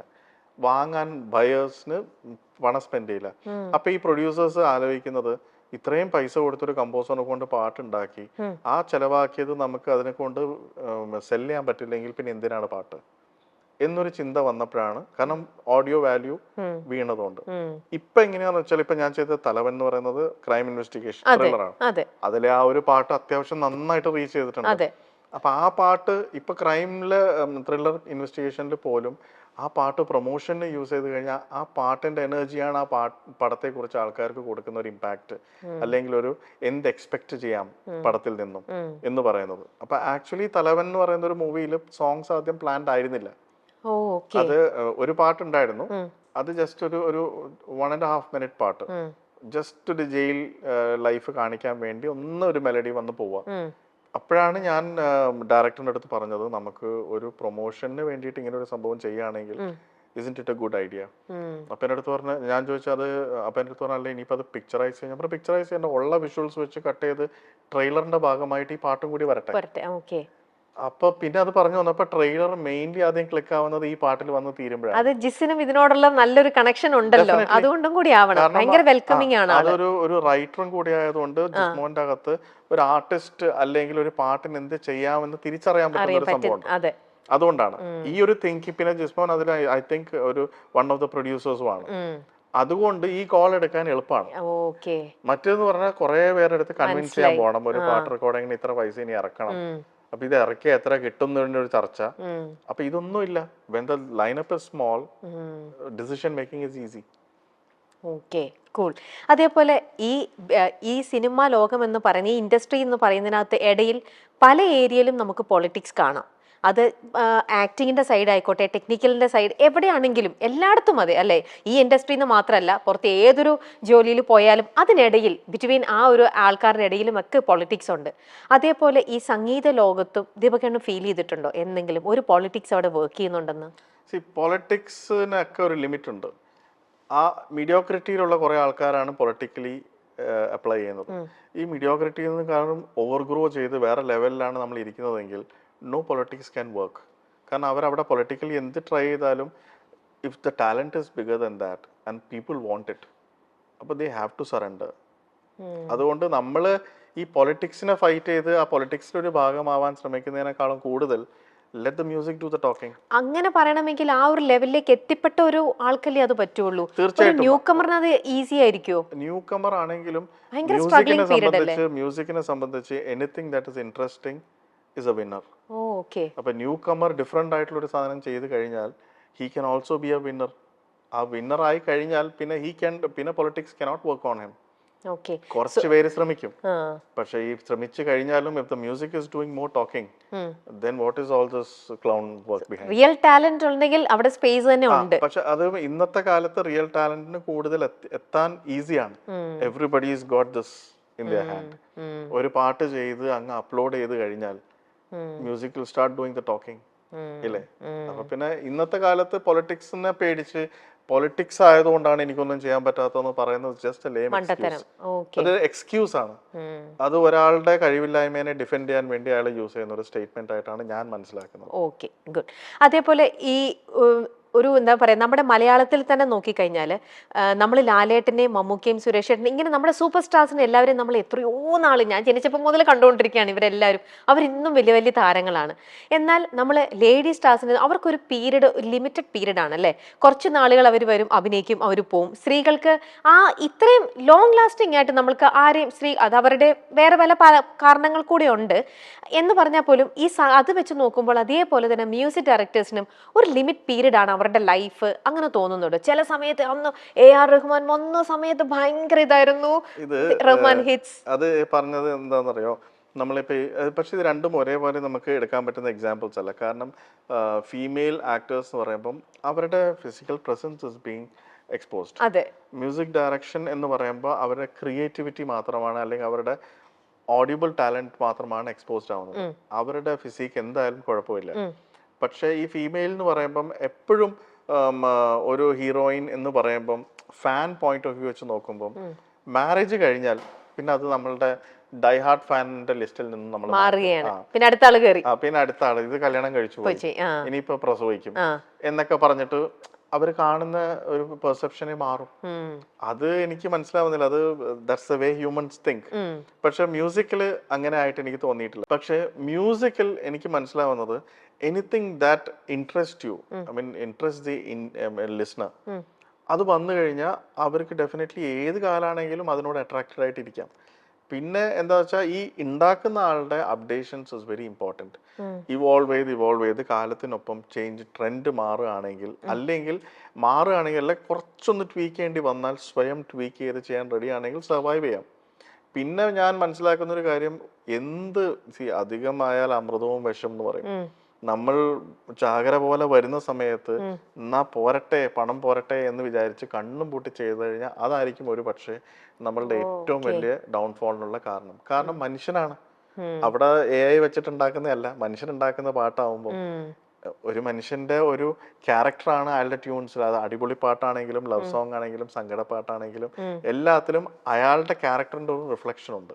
വാങ്ങാൻ ബയേഴ്സിന് പണം സ്പെൻഡ് ചെയ്യില്ല. അപ്പൊ ഈ പ്രൊഡ്യൂസേഴ്സ് ആലോചിക്കുന്നത് ഇത്രയും പൈസ കൊടുത്തൊരു കമ്പോസറിനെ കൊണ്ട് പാട്ടുണ്ടാക്കി ആ ചെലവാക്കിയത് നമുക്ക് അതിനെ കൊണ്ട് സെല് ചെയ്യാൻ പറ്റില്ലെങ്കിൽ പിന്നെ എന്തിനാണ് പാട്ട് എന്നൊരു ചിന്ത വന്നപ്പോഴാണ്. കാരണം ഓഡിയോ വാല്യൂ വീണതുകൊണ്ട്. ഇപ്പൊ എങ്ങനെയാന്ന് വെച്ചാൽ, ഇപ്പൊ ഞാൻ ചെയ്ത തലവൻ എന്ന് പറയുന്നത് ക്രൈം ഇൻവെസ്റ്റിഗേഷൻ ത്രില്ലറാണ്. അതിലെ ആ ഒരു പാട്ട് അത്യാവശ്യം നന്നായിട്ട് റീച്ച് ചെയ്തിട്ടുണ്ട്. അപ്പൊ ആ പാട്ട് ഇപ്പൊ ക്രൈമില് ത്രില്ലർ ഇൻവെസ്റ്റിഗേഷനിൽ പോലും ആ പാട്ട് പ്രൊമോഷന് യൂസ് ചെയ്ത് കഴിഞ്ഞാൽ ആ പാട്ടിന്റെ എനർജിയാണ് ആ പടത്തെ കുറിച്ച് ആൾക്കാർക്ക് കൊടുക്കുന്ന ഒരു ഇമ്പാക്ട്, അല്ലെങ്കിൽ ഒരു എന്ത് എക്സ്പെക്ട് ചെയ്യാം പടത്തിൽ നിന്നും എന്ന് പറയുന്നത്. അപ്പൊ ആക്ച്വലി തലവൻ എന്ന് പറയുന്ന ഒരു മൂവിയിൽ സോങ്സ് ആദ്യം പ്ലാൻഡ് ആയിരുന്നില്ല. അത് ഒരു പാട്ടുണ്ടായിരുന്നു, അത് ജസ്റ്റ് ഒരു 1.5 minute പാട്ട്, ജസ്റ്റ് ഒരു ജയിൽ ലൈഫ് കാണിക്കാൻ വേണ്ടി ഒരു മെലഡി വന്ന് പോവാ. അപ്പോഴാണ് ഞാൻ ഡയറക്ടറിന്റെ അടുത്ത് പറഞ്ഞത്, നമുക്ക് ഒരു പ്രൊമോഷന് വേണ്ടിയിട്ട് ഇങ്ങനെ ഒരു സംഭവം ചെയ്യുകയാണെങ്കിൽ isn't it a good idea? അപ്പൊ എൻ്റെ അടുത്ത് പറഞ്ഞ, ഞാൻ ചോദിച്ചത്, അപ്പൊ എൻ്റെ അടുത്ത് പറഞ്ഞാൽ ഇനിയിപ്പോൾ അത് പിക്ചറൈസ് ചെയ്യാൻ, പിക്ചറൈസ് ചെയ്യേണ്ട ഉള്ള വിഷ്വൽസ് വെച്ച് കട്ട് ചെയ്ത് ട്രെയിലറിന്റെ ഭാഗമായിട്ട് ഈ പാട്ടും കൂടി വരട്ടെ. അപ്പൊ പിന്നെ അത് പറഞ്ഞു വന്നപ്പോ ട്രെയിലർ മെയിൻലി ആദ്യം ക്ലിക്ക് ആവുന്നത് ഈ പാട്ടിൽ വന്ന് തീരുമ്പോഴാണ്. അത് ജിസിനും ഇതിനോടുള്ള നല്ലൊരു കണക്ഷൻ ഉണ്ടല്ലോ, അതുകൊണ്ടും കൂടി ആവണം. ഭയങ്കര വെൽക്കമിങ് ആണ്. ഒരു റൈറ്ററും കൂടി ആയതുകൊണ്ട് ജിസ്മോന്റെ അകത്ത് ഒരു ആർട്ടിസ്റ്റ് അല്ലെങ്കിൽ ഒരു പാട്ടിന് എന്ത് ചെയ്യാമെന്ന് തിരിച്ചറിയാൻ പറ്റുന്ന ഒരു സംഭവം. അതുകൊണ്ടാണ് ഈ ഒരു തിങ്കിങ്. പിന്നെ ജിസ്മോൻ അതിൽ ഐ തിങ്ക് ഒരു വൺ ഓഫ് ദ പ്രൊഡ്യൂസേഴ്സും ആണ്. അതുകൊണ്ട് ഈ കോൾ എടുക്കാൻ എളുപ്പമാണ്. മറ്റേന്ന് പറഞ്ഞാൽ കുറെ പേരുടെ അടുത്ത് കൺവിൻസ് ചെയ്യാൻ പോകണം, ഒരു പാട്ട് റെക്കോർഡിങ്ങിന് ഇത്ര പൈസ ഇനി ഇറക്കണം, അപ്പൊ ഇത് ഇറക്കി എത്ര കിട്ടുന്നതിന്റെ ഒരു ചർച്ച. അപ്പൊ ഇതൊന്നുമില്ല. when the lineup is small, decision making is easy. Okay, cool. അതേപോലെ ഈ സിനിമാ ലോകം എന്ന് പറയുന്ന, ഈ ഇൻഡസ്ട്രി എന്ന് പറയുന്നതിനകത്ത് ഇടയിൽ പല ഏരിയയിലും നമുക്ക് പൊളിറ്റിക്സ് കാണാം. അത് ആക്ടിങ്ങിന്റെ സൈഡ് ആയിക്കോട്ടെ, ടെക്നിക്കലിന്റെ സൈഡ്, എവിടെയാണെങ്കിലും എല്ലായിടത്തും അതെ അല്ലേ. ഈ ഇൻഡസ്ട്രിന്ന് മാത്രമല്ല, പുറത്ത് ഏതൊരു ജോലിയിൽ പോയാലും അതിനിടയിൽ ബിറ്റ്വീൻ ആ ഒരു ആൾക്കാരുടെ ഇടയിലും ഒക്കെ പൊളിറ്റിക്സ് ഉണ്ട്. അതേപോലെ ഈ സംഗീത ലോകത്തും ദീപകണ്ണു ഫീൽ ചെയ്തിട്ടുണ്ടോ എന്തെങ്കിലും ഒരു പൊളിറ്റിക്സ് അവിടെ വർക്ക് ചെയ്യുന്നുണ്ടെന്ന്? പൊളിറ്റിക്സിനൊക്കെ ഒരു ലിമിറ്റ് ഉണ്ട്. ആ മീഡിയോക്രിറ്റിയിലുള്ള കുറെ ആൾക്കാരാണ് പൊളിറ്റിക്കലി അപ്ലൈ ചെയ്യുന്നത്. ഈ മീഡിയോക്രിറ്റിയിൽ നിന്ന് കാരണം ഓവർഗ്രോ ചെയ്ത് വേറെ ലെവലിലാണ് നമ്മൾ ഇരിക്കുന്നതെങ്കിൽ no politics can work. കാരണം അവരവിടെ പൊളിറ്റിക്കലി എന്ത് ട്രൈ ചെയ്താലും if the talent is bigger than that and people want it, അപ്പോൾ they have to surrender. അതുകൊണ്ട് നമ്മൾ ഈ പൊളിറ്റിക്സിനെ ഫൈറ്റ് ചെയ്ത് ആ പൊളിറ്റിക്സിന്റെ ഒരു ഭാഗമാവാൻ ശ്രമിക്കുന്നതിനേക്കാളും കൂടുതൽ let the music do the talking. അങ്ങനെ പറയണമെങ്കിൽ ആ ഒരു ലെവലിലേക്ക് എത്തിപ്പെട്ട ഒരു ആൾക്കല്ലേ അത് പറ്റുള്ളൂ. തീർച്ചയായിട്ടും ന്യൂ കമറിന് അത് ഈസി ആയിരിക്കുമോ? ന്യൂ കമർ ആണെങ്കിലും മ്യൂസിക്കിനെ സംബന്ധിച്ച് anything that is interesting is a winner. അപ്പൊ ന്യൂ കമർ ഡിഫറെന്റ് ആയിട്ടുള്ള ഒരു സാധനം ചെയ്ത് കഴിഞ്ഞാൽ he can also be a winner. ആ വിന്നർ ആയി കഴിഞ്ഞാൽ പിന്നെ politics cannot work on him. കുറച്ച് പേര് ശ്രമിക്കും, പക്ഷെ ഈ ശ്രമിച്ചു കഴിഞ്ഞാലും if the music is doing more talking, then what is all this clown work behind? Real talent ഉണ്ടെങ്കിൽ അവിടെ സ്പേസ് തന്നെ ഉണ്ട്. പക്ഷെ അത് ഇന്നത്തെ കാലത്ത് റിയൽ ടാലന്റിന് കൂടുതൽ എത്താൻ ഈസിയാണ്. Everybody is got this in their hand. ഒരു പാട്ട് ചെയ്ത് അങ്ങ് അപ്ലോഡ് ചെയ്ത് കഴിഞ്ഞാൽ music will start doing the talking ഇല്ലേ. അപ്പൊ പിന്നെ ഇന്നത്തെ കാലത്ത് പൊളിറ്റിക്സിനെ പേടിച്ച് പൊളിറ്റിക്സ് ആയതുകൊണ്ടാണ് എനിക്കൊന്നും ചെയ്യാൻ പറ്റാത്തതെന്ന് പറയുന്നത് ജസ്റ്റ് ലേം എക്സ്ക്യൂസ്. അത് എക്സ്ക്യൂസ് ആണ്. അത് ഒരാളുടെ കഴിവില്ലായ്മയെ ഡിഫെൻഡ് ചെയ്യാൻ വേണ്ടി അയാൾ യൂസ് ചെയ്യുന്ന ഒരു സ്റ്റേറ്റ്മെന്റ് ആയിട്ടാണ് ഞാൻ മനസ്സിലാക്കുന്നത്. Okay, good. അതേപോലെ ഈ ഒരു എന്താ പറയാ നമ്മുടെ മലയാളത്തിൽ തന്നെ നോക്കിക്കഴിഞ്ഞാൽ നമ്മൾ ലാലേട്ടനെയും മമ്മൂക്കയും സുരേഷ് ഏട്ടനെയും ഇങ്ങനെ നമ്മുടെ സൂപ്പർ സ്റ്റാർസിനെ എല്ലാവരും നമ്മൾ എത്രയോ നാൾ ഞാൻ ജനിച്ചപ്പോൾ മുതൽ കണ്ടുകൊണ്ടിരിക്കുകയാണ് ഇവരെല്ലാവരും. അവരിന്നും വലിയ വലിയ താരങ്ങളാണ്. എന്നാൽ നമ്മൾ ലേഡി സ്റ്റാർസിന് അവർക്കൊരു പീരീഡ്, ലിമിറ്റഡ് പീരീഡ് ആണ് അല്ലേ. കുറച്ച് നാളുകൾ അവർ വരും, അഭിനയിക്കും, അവർ പോവും. സ്ത്രീകൾക്ക് ആ ഇത്രയും ലോങ് ലാസ്റ്റിംഗ് ആയിട്ട് നമ്മൾക്ക് ആരെയും അത് അവരുടെ വേറെ പല കാരണങ്ങൾ കൂടെ ഉണ്ട് എന്ന് പറഞ്ഞാൽ പോലും അത് വെച്ച് നോക്കുമ്പോൾ അതേപോലെ തന്നെ മ്യൂസിക് ഡയറക്ടേഴ്സിനും ഒരു ലിമിറ്റ് പീരീഡ് ആണ് അവരുടെ ലൈഫ് അങ്ങനെ തോന്നുന്നുണ്ട്. ചില സമയത്ത് അന്ന് AR റഹ്മാൻ വന്ന സമയത്ത് ഭയങ്കര ഇതായിരുന്നു, റഹ്മാൻ ഹിറ്റ്സ്. അത് പറഞ്ഞത് എന്താണെന്നറിയോ, നമ്മളിപ്പോൾ പക്ഷെ ഇത് രണ്ടും ഒരേപോലെ നമുക്ക് എടുക്കാൻ പറ്റുന്ന എക്സാമ്പിൾസ് അല്ല. കാരണം ഫീമെയിൽ ആക്ടേഴ്സ് എന്ന് പറയുമ്പം അവരുടെ physical presence is being exposed. അതെ, മ്യൂസിക് ഡയറക്ഷൻ എന്ന് പറയുമ്പോൾ അവരുടെ ക്രിയേറ്റിവിറ്റി മാത്രമാണ്, അല്ലെങ്കിൽ അവരുടെ ഓഡിയബിൾ ടാലന്റ് മാത്രമാണ് എക്സ്പോസ്ഡ് ആവുന്നത്. അവരുടെ ഫിസിക് എന്തായാലും കുഴപ്പമില്ല. പക്ഷേ ഈ ഫീമെയിൽ എന്ന് പറയുമ്പം എപ്പോഴും ഒരു ഹീറോയിൻ എന്ന് പറയുമ്പം ഫാൻ പോയിന്റ് ഓഫ് വ്യൂ വെച്ച് നോക്കുമ്പം മാരേജ് കഴിഞ്ഞാൽ പിന്നെ അത് നമ്മളുടെ ഡൈ ഹാർട്ട് ഫാനിന്റെ ലിസ്റ്റിൽ നിന്ന് നമ്മൾ മാറുകയാണ്. പിന്നെ അടുത്ത ആള് കയറി, പിന്നെ അടുത്ത ആള് ഇത് കല്യാണം കഴിച്ചു പോയി, ഇനിയിപ്പോ പ്രസവിക്കും എന്നൊക്കെ പറഞ്ഞിട്ട് അവർ കാണുന്ന ഒരു പെർസെപ്ഷനെ മാറും. അത് എനിക്ക് മനസ്സിലാവുന്നില്ല. അത് that's the way humans think. പക്ഷെ മ്യൂസിക്കില് അങ്ങനെ ആയിട്ട് എനിക്ക് തോന്നിയിട്ടില്ല. പക്ഷെ മ്യൂസിക്കിൽ എനിക്ക് മനസ്സിലാവുന്നത് anything that interest you, I mean interest the listener, അത് വന്നു കഴിഞ്ഞാൽ അവർക്ക് ഡെഫിനറ്റ്ലി ഏത് കാലാണെങ്കിലും അതിനോട് അട്രാക്റ്റഡ് ആയിട്ടിരിക്കാം. പിന്നെ എന്താ വെച്ചാൽ ഈ ഉണ്ടാക്കുന്ന ആളുടെ updations is very important. Evolve ചെയ്ത് കാലത്തിനൊപ്പം ചേഞ്ച് ട്രെൻഡ് മാറുകയാണെങ്കിൽ, അല്ലെങ്കിൽ അല്ലെ കുറച്ചൊന്ന് ട്വീക്ക് ചെയ്യേണ്ടി വന്നാൽ സ്വയം ട്വീക്ക് ചെയ്ത് ചെയ്യാൻ റെഡി ആണെങ്കിൽ സർവൈവ് ചെയ്യാം. പിന്നെ ഞാൻ മനസ്സിലാക്കുന്ന ഒരു കാര്യം, എന്ത് അധികമായാൽ അമൃതവും വിഷം എന്ന് പറയും. നമ്മൾ ചാകര പോലെ വരുന്ന സമയത്ത് എന്നാ പോരട്ടെ, പണം പോരട്ടെ എന്ന് വിചാരിച്ച് കണ്ണും പൂട്ടി ചെയ്തു കഴിഞ്ഞാൽ അതായിരിക്കും ഒരു പക്ഷേ നമ്മളുടെ ഏറ്റവും വലിയ ഡൗൺഫോളിനുള്ള കാരണം മനുഷ്യനാണ്. അവിടെ AI വെച്ചിട്ടുണ്ടാക്കുന്നതല്ല, മനുഷ്യനുണ്ടാക്കുന്ന പാട്ടാവുമ്പോൾ ഒരു മനുഷ്യന്റെ ഒരു ക്യാരക്ടറാണ് അയാളുടെ ട്യൂൺസിൽ. അത് അടിപൊളി പാട്ടാണെങ്കിലും ലവ് സോങ് ആണെങ്കിലും സങ്കട പാട്ടാണെങ്കിലും എല്ലാത്തിലും അയാളുടെ ക്യാരക്ടറിന്റെ ഒരു റിഫ്ലക്ഷൻ ഉണ്ട്.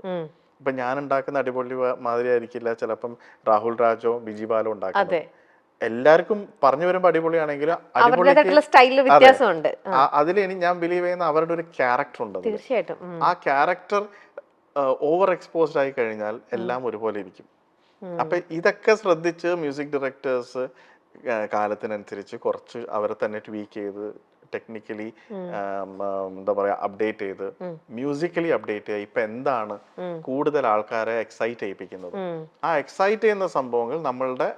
ഇപ്പൊ ഞാൻ ഉണ്ടാക്കുന്ന അടിപൊളി മാതിരി ആയിരിക്കില്ല ചിലപ്പം രാഹുൽ രാജോ ബിജി ബാലോ ഉണ്ടാക്കുന്നത്. എല്ലാവർക്കും പറഞ്ഞു വരുമ്പോ അടിപൊളിയാണെങ്കിലും അതിൽ ഞാൻ ബിലീവ് ചെയ്യുന്ന അവരുടെ ഒരു ക്യാരക്ടർ ഉണ്ട്. ആ ക്യാരക്ടർ ഓവർ എക്സ്പോസ്ഡ് ആയി കഴിഞ്ഞാൽ എല്ലാം ഒരുപോലെ ഇരിക്കും. അപ്പൊ ഇതൊക്കെ ശ്രദ്ധിച്ച് മ്യൂസിക് ഡയറക്ടേഴ്സ് കാലത്തിനനുസരിച്ച് കുറച്ച് അവരെ തന്നെ ട്വീക്ക് ചെയ്ത് ടെക്നിക്കലി എന്താ പറയാ അപ്ഡേറ്റ് ചെയ്ത് മ്യൂസിക്കലി അപ്ഡേറ്റ് ചെയ്യുക. ഇപ്പൊ എന്താണ് കൂടുതൽ ആൾക്കാരെ എക്സൈറ്റ് ചെയ്യിപ്പിക്കുന്നത്, ആ എക്സൈറ്റ് ചെയ്യുന്ന സംഭവങ്ങൾ നമ്മളുടെ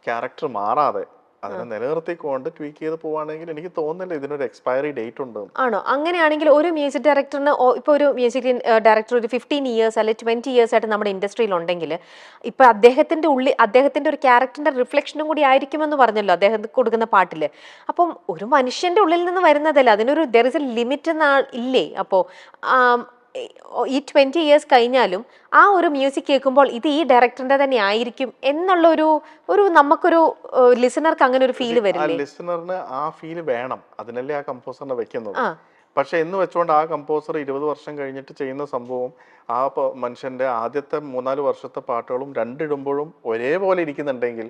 ക്യാരക്ടർ മാറാതെ അതിനെ നിലനിർത്തിക്കൊണ്ട് ട്വീക്ക് ചെയ്ത് പോവാണെങ്കിൽ എനിക്ക് തോന്നുന്നില്ല ഇതിനൊരു എക്സ്പയറി ഡേറ്റ് ഉണ്ട്. ആണോ? അങ്ങനെയാണെങ്കിൽ ഒരു മ്യൂസിക് ഡയറക്ടറിന് ഇപ്പൊ ഒരു മ്യൂസിക് ഡയറക്ടർ ഒരു 15 years അല്ലെ 20 years ആയിട്ട് നമ്മുടെ ഇൻഡസ്ട്രിയിൽ ഉണ്ടെങ്കിൽ ഇപ്പൊ അദ്ദേഹത്തിന്റെ ഒരു ക്യാരക്ടറിന്റെ റിഫ്ലക്ഷനും കൂടി ആയിരിക്കുമെന്ന് പറഞ്ഞല്ലോ അദ്ദേഹം കൊടുക്കുന്ന പാട്ടില്. അപ്പം ഒരു മനുഷ്യന്റെ ഉള്ളിൽ നിന്ന് വരുന്നതല്ല, അതിനൊരു ദർ ഇസ് എ ലിമിറ്റ് ഇല്ലേ? അപ്പോ ഈ 20 years കഴിഞ്ഞാലും ആ ഒരു മ്യൂസിക് കേൾക്കുമ്പോൾ ഇത് ഈ ഡയറക്ടറിന്റെ തന്നെ ആയിരിക്കും എന്നുള്ള ഒരു നമുക്കൊരു ലിസണർക്ക് അങ്ങനെ ഒരു ഫീൽ വരില്ലേ? ലിസണറിന് ആ ഫീൽ വേണം, അതിനല്ലേ ആ കമ്പോസറിനെ വെക്കുന്നത്. പക്ഷെ എന്ന് വെച്ചുകൊണ്ട് ആ കമ്പോസർ 20 വർഷം കഴിഞ്ഞിട്ട് ചെയ്യുന്ന സംഭവം ആ മനുഷ്യന്റെ ആദ്യത്തെ 3-4 വർഷത്തെ പാട്ടുകളും രണ്ടിടുമ്പോഴും ഒരേപോലെ ഇരിക്കുന്നുണ്ടെങ്കിൽ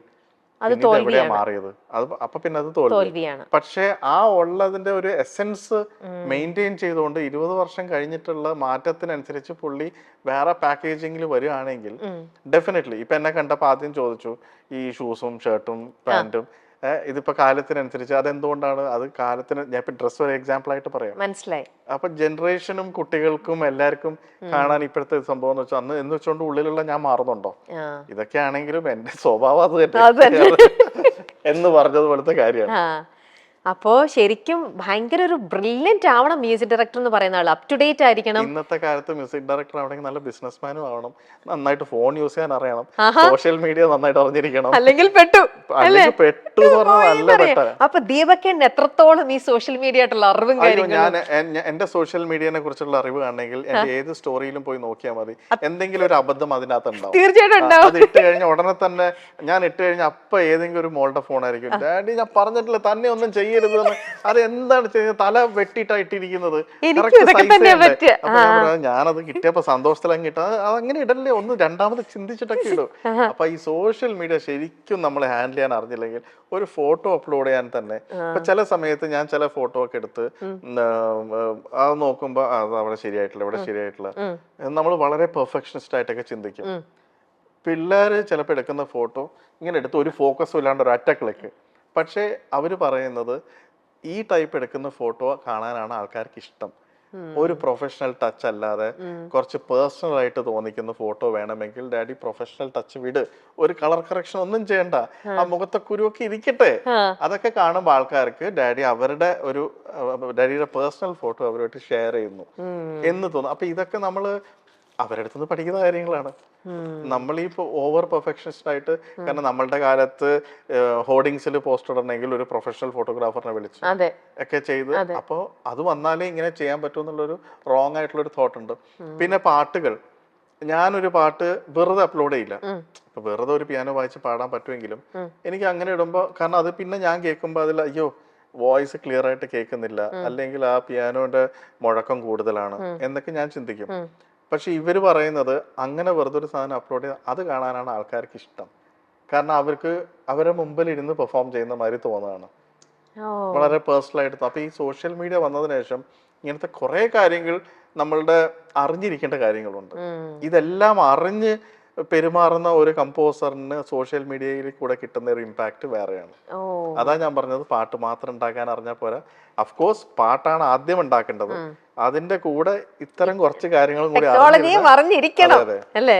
മാറിയത് അപ്പൊ പിന്നെ അത് തോൽവിയാണ്. പക്ഷെ ആ ഉള്ളതിന്റെ ഒരു എസെൻസ് മെയിൻറ്റെയിൻ ചെയ്തുകൊണ്ട് 20 വർഷം കഴിഞ്ഞിട്ടുള്ള മാറ്റത്തിനനുസരിച്ച് പുള്ളി വേറെ പാക്കേജിങ്ങിൽ വരികയാണെങ്കിൽ ഡെഫിനറ്റ്ലി ഇപ്പൊ എന്നെ കണ്ടപ്പോ ആദ്യം ചോദിച്ചു ഈ ഷൂസും ഷർട്ടും പാന്റും ഇതിപ്പോ കാലത്തിനനുസരിച്ച് അതെന്തുകൊണ്ടാണ്? അത് കാലത്തിന് ഞാൻ ഇപ്പൊ ഡ്രസ് ഒരു എക്സാമ്പിൾ ആയിട്ട് പറയാം. മനസ്സിലായി. അപ്പൊ ജനറേഷനും കുട്ടികൾക്കും എല്ലാവർക്കും കാണാൻ ഇപ്പോഴത്തെ സംഭവം എന്ന് വെച്ചാൽ അന്ന് എന്ന് വെച്ചോണ്ട് ഉള്ളിലുള്ള ഞാൻ മാറുന്നുണ്ടോ? ഇതൊക്കെ ആണെങ്കിലും എന്റെ സ്വഭാവം അത് തന്നെ എന്ന് പറഞ്ഞതുപോലത്തെ കാര്യമാണ്. അപ്പോ ശരിക്കും ഭയങ്കര ഒരു ബ്രില്യന്റ് ആവണം മ്യൂസിക് ഡയറക്ടർ എന്ന് പറയുന്ന ആൾ. അപ് ടു ഡേറ്റ് ആയിരിക്കണം. ഇന്നത്തെ കാലത്ത് മ്യൂസിക് ഡയറക്ടർ ആവണമെങ്കിൽ നല്ല ബിസിനസ്മാനും ആവണം, നന്നായിട്ട് ഫോൺ യൂസ് ചെയ്യാൻ അറിയണം, സോഷ്യൽ മീഡിയ നന്നായിട്ട് അറിഞ്ഞിരിക്കണം, അല്ലെങ്കിൽ പെട്ടു. നല്ല അപ്പൊ ദീപകൻ എത്രത്തോളം ഈ സോഷ്യൽ മീഡിയ ആയിട്ടുള്ള അറിവും ഞാൻ എന്റെ സോഷ്യൽ മീഡിയനെ കുറിച്ചുള്ള അറിവ് ആണെങ്കിൽ എന്റെ ഏത് സ്റ്റോറിയിലും പോയി നോക്കിയാൽ മതി, എന്തെങ്കിലും ഒരു അബദ്ധം അതിനകത്ത് ഉണ്ടാവും. തീർച്ചയായിട്ടും അത് ഇട്ട് കഴിഞ്ഞ ഉടനെ തന്നെ ഞാൻ ഇട്ട് കഴിഞ്ഞ അപ്പൊ ഏതെങ്കിലും ഒരു മോളുടെ ഫോൺ ആയിരിക്കും, ഡാഡി ഞാൻ പറഞ്ഞിട്ടില്ല തന്നെ ഒന്നും ചെയ്യാൻ ചെയ്യരുത് എന്ന്. അത് എന്താണ് ചെയ്യുന്നത്? തല വെട്ടിയിട്ടായിട്ടിരിക്കുന്നത്. എനിക്കും ഇതൊക്കെ തന്നെയാ പറ്റുക. ഞാനത് കിട്ടിയപ്പോ സന്തോഷത്തിലങ്ങ് ഇട്ട അങ്ങനെ ഇടല്ലേ, ഒന്ന് രണ്ടാമത് ചിന്തിച്ചിട്ടൊക്കെ ഇടും. അപ്പൊ ഈ സോഷ്യൽ മീഡിയ ശരിക്കും നമ്മൾ ഹാൻഡിൽ ചെയ്യാൻ അറിഞ്ഞില്ലെങ്കിൽ ഒരു ഫോട്ടോ അപ്ലോഡ് ചെയ്യാൻ തന്നെ ഇപ്പൊ ചില സമയത്ത് ഞാൻ ചില ഫോട്ടോ ഒക്കെ എടുത്ത് അത് നോക്കുമ്പോ അത് അവിടെ ശരിയായിട്ടില്ല, ഇവിടെ ശരിയായിട്ടില്ല, നമ്മൾ വളരെ പെർഫെക്ഷനിസ്റ്റ് ആയിട്ടൊക്കെ ചിന്തിക്കും. പിള്ളേര് ചിലപ്പോൾ എടുക്കുന്ന ഫോട്ടോ ഇങ്ങനെ എടുത്ത് ഒരു ഫോക്കസും ഇല്ലാണ്ട് ഒരു അറ്റ ക്ലിക്ക്. പക്ഷേ അവര് പറയുന്നത് ഈ ടൈപ്പ് എടുക്കുന്ന ഫോട്ടോ കാണാനാണ് ആൾക്കാർക്ക് ഇഷ്ടം. ഒരു പ്രൊഫഷണൽ ടച്ച് അല്ലാതെ കുറച്ച് പേഴ്സണൽ ആയിട്ട് തോന്നിക്കുന്ന ഫോട്ടോ വേണമെങ്കിൽ ഡാഡി പ്രൊഫഷണൽ ടച്ച് വിട്, ഒരു കളർ കറക്ഷൻ ഒന്നും ചെയ്യണ്ട, ആ മുഖത്തെ കുരുവൊക്കെ ഇരിക്കട്ടെ. അതൊക്കെ കാണുമ്പോൾ ആൾക്കാർക്ക് ഡാഡിയുടെ പേഴ്സണൽ ഫോട്ടോ അവരുമായിട്ട് ഷെയർ ചെയ്യുന്നു എന്ന് തോന്നും. അപ്പൊ ഇതൊക്കെ നമ്മള് അവരുടെ അടുത്തുനിന്ന് പഠിക്കുന്ന കാര്യങ്ങളാണ്. നമ്മളീ ഓവർ പെർഫെക്ഷനിസ്റ്റ് ആയിട്ട്, കാരണം നമ്മളുടെ കാലത്ത് ഹോർഡിങ്സിൽ പോസ്റ്റർ ഇടണമെങ്കിൽ ഒരു പ്രൊഫഷണൽ ഫോട്ടോഗ്രാഫറിനെ വിളിച്ചു ഒക്കെ ചെയ്ത്, അപ്പോൾ അത് വന്നാലേ ഇങ്ങനെ ചെയ്യാൻ പറ്റുമെന്നുള്ളൊരു റോങ് ആയിട്ടുള്ളൊരു തോട്ട് ഉണ്ട്. പിന്നെ പാട്ടുകൾ, ഞാനൊരു പാട്ട് വെറുതെ അപ്ലോഡ് ചെയ്യില്ല. ഇപ്പൊ വെറുതെ ഒരു പിയാനോ വായിച്ച് പാടാൻ പറ്റുമെങ്കിലും എനിക്ക് അങ്ങനെ ഇടുമ്പോ, കാരണം അത് പിന്നെ ഞാൻ കേൾക്കുമ്പോ അതിൽ അയ്യോ വോയിസ് ക്ലിയർ ആയിട്ട് കേൾക്കുന്നില്ല, അല്ലെങ്കിൽ ആ പിയാനോന്റെ മുഴക്കം കൂടുതലാണ് എന്നൊക്കെ ഞാൻ ചിന്തിക്കും. പക്ഷെ ഇവര് പറയുന്നത് അങ്ങനെ വെറുതെ ഒരു സാധനം അപ്ലോഡ് ചെയ്ത് അത് കാണാനാണ് ആൾക്കാർക്ക് ഇഷ്ടം. കാരണം അവർക്ക് അവരെ മുമ്പിൽ ഇരുന്ന് പെർഫോം ചെയ്യുന്ന മാതിരി തോന്നുകയാണ്, വളരെ പേഴ്സണൽ ആയിട്ട്. അപ്പൊ ഈ സോഷ്യൽ മീഡിയ വന്നതിന് ശേഷം ഇങ്ങനത്തെ കുറെ കാര്യങ്ങൾ നമ്മളുടെ അറിഞ്ഞിരിക്കേണ്ട കാര്യങ്ങളുണ്ട്. ഇതെല്ലാം അറിഞ്ഞ് പെരുമാറുന്ന ഒരു കമ്പോസറിന് സോഷ്യൽ മീഡിയയിൽ കൂടെ കിട്ടുന്ന ഒരു ഇമ്പാക്ട് വേറെയാണ്. അതാ ഞാൻ പറഞ്ഞത്, പാട്ട് മാത്രം ഉണ്ടാക്കാൻ അറിഞ്ഞാൽ പോരാ. അഫ്കോഴ്സ് പാട്ടാണ് ആദ്യം ഉണ്ടാക്കേണ്ടത്, അതിന്റെ കൂടെ ഇത്തരം കുറച്ച് കാര്യങ്ങളും കൂടി അറിഞ്ഞിരിക്കണം അല്ലേ?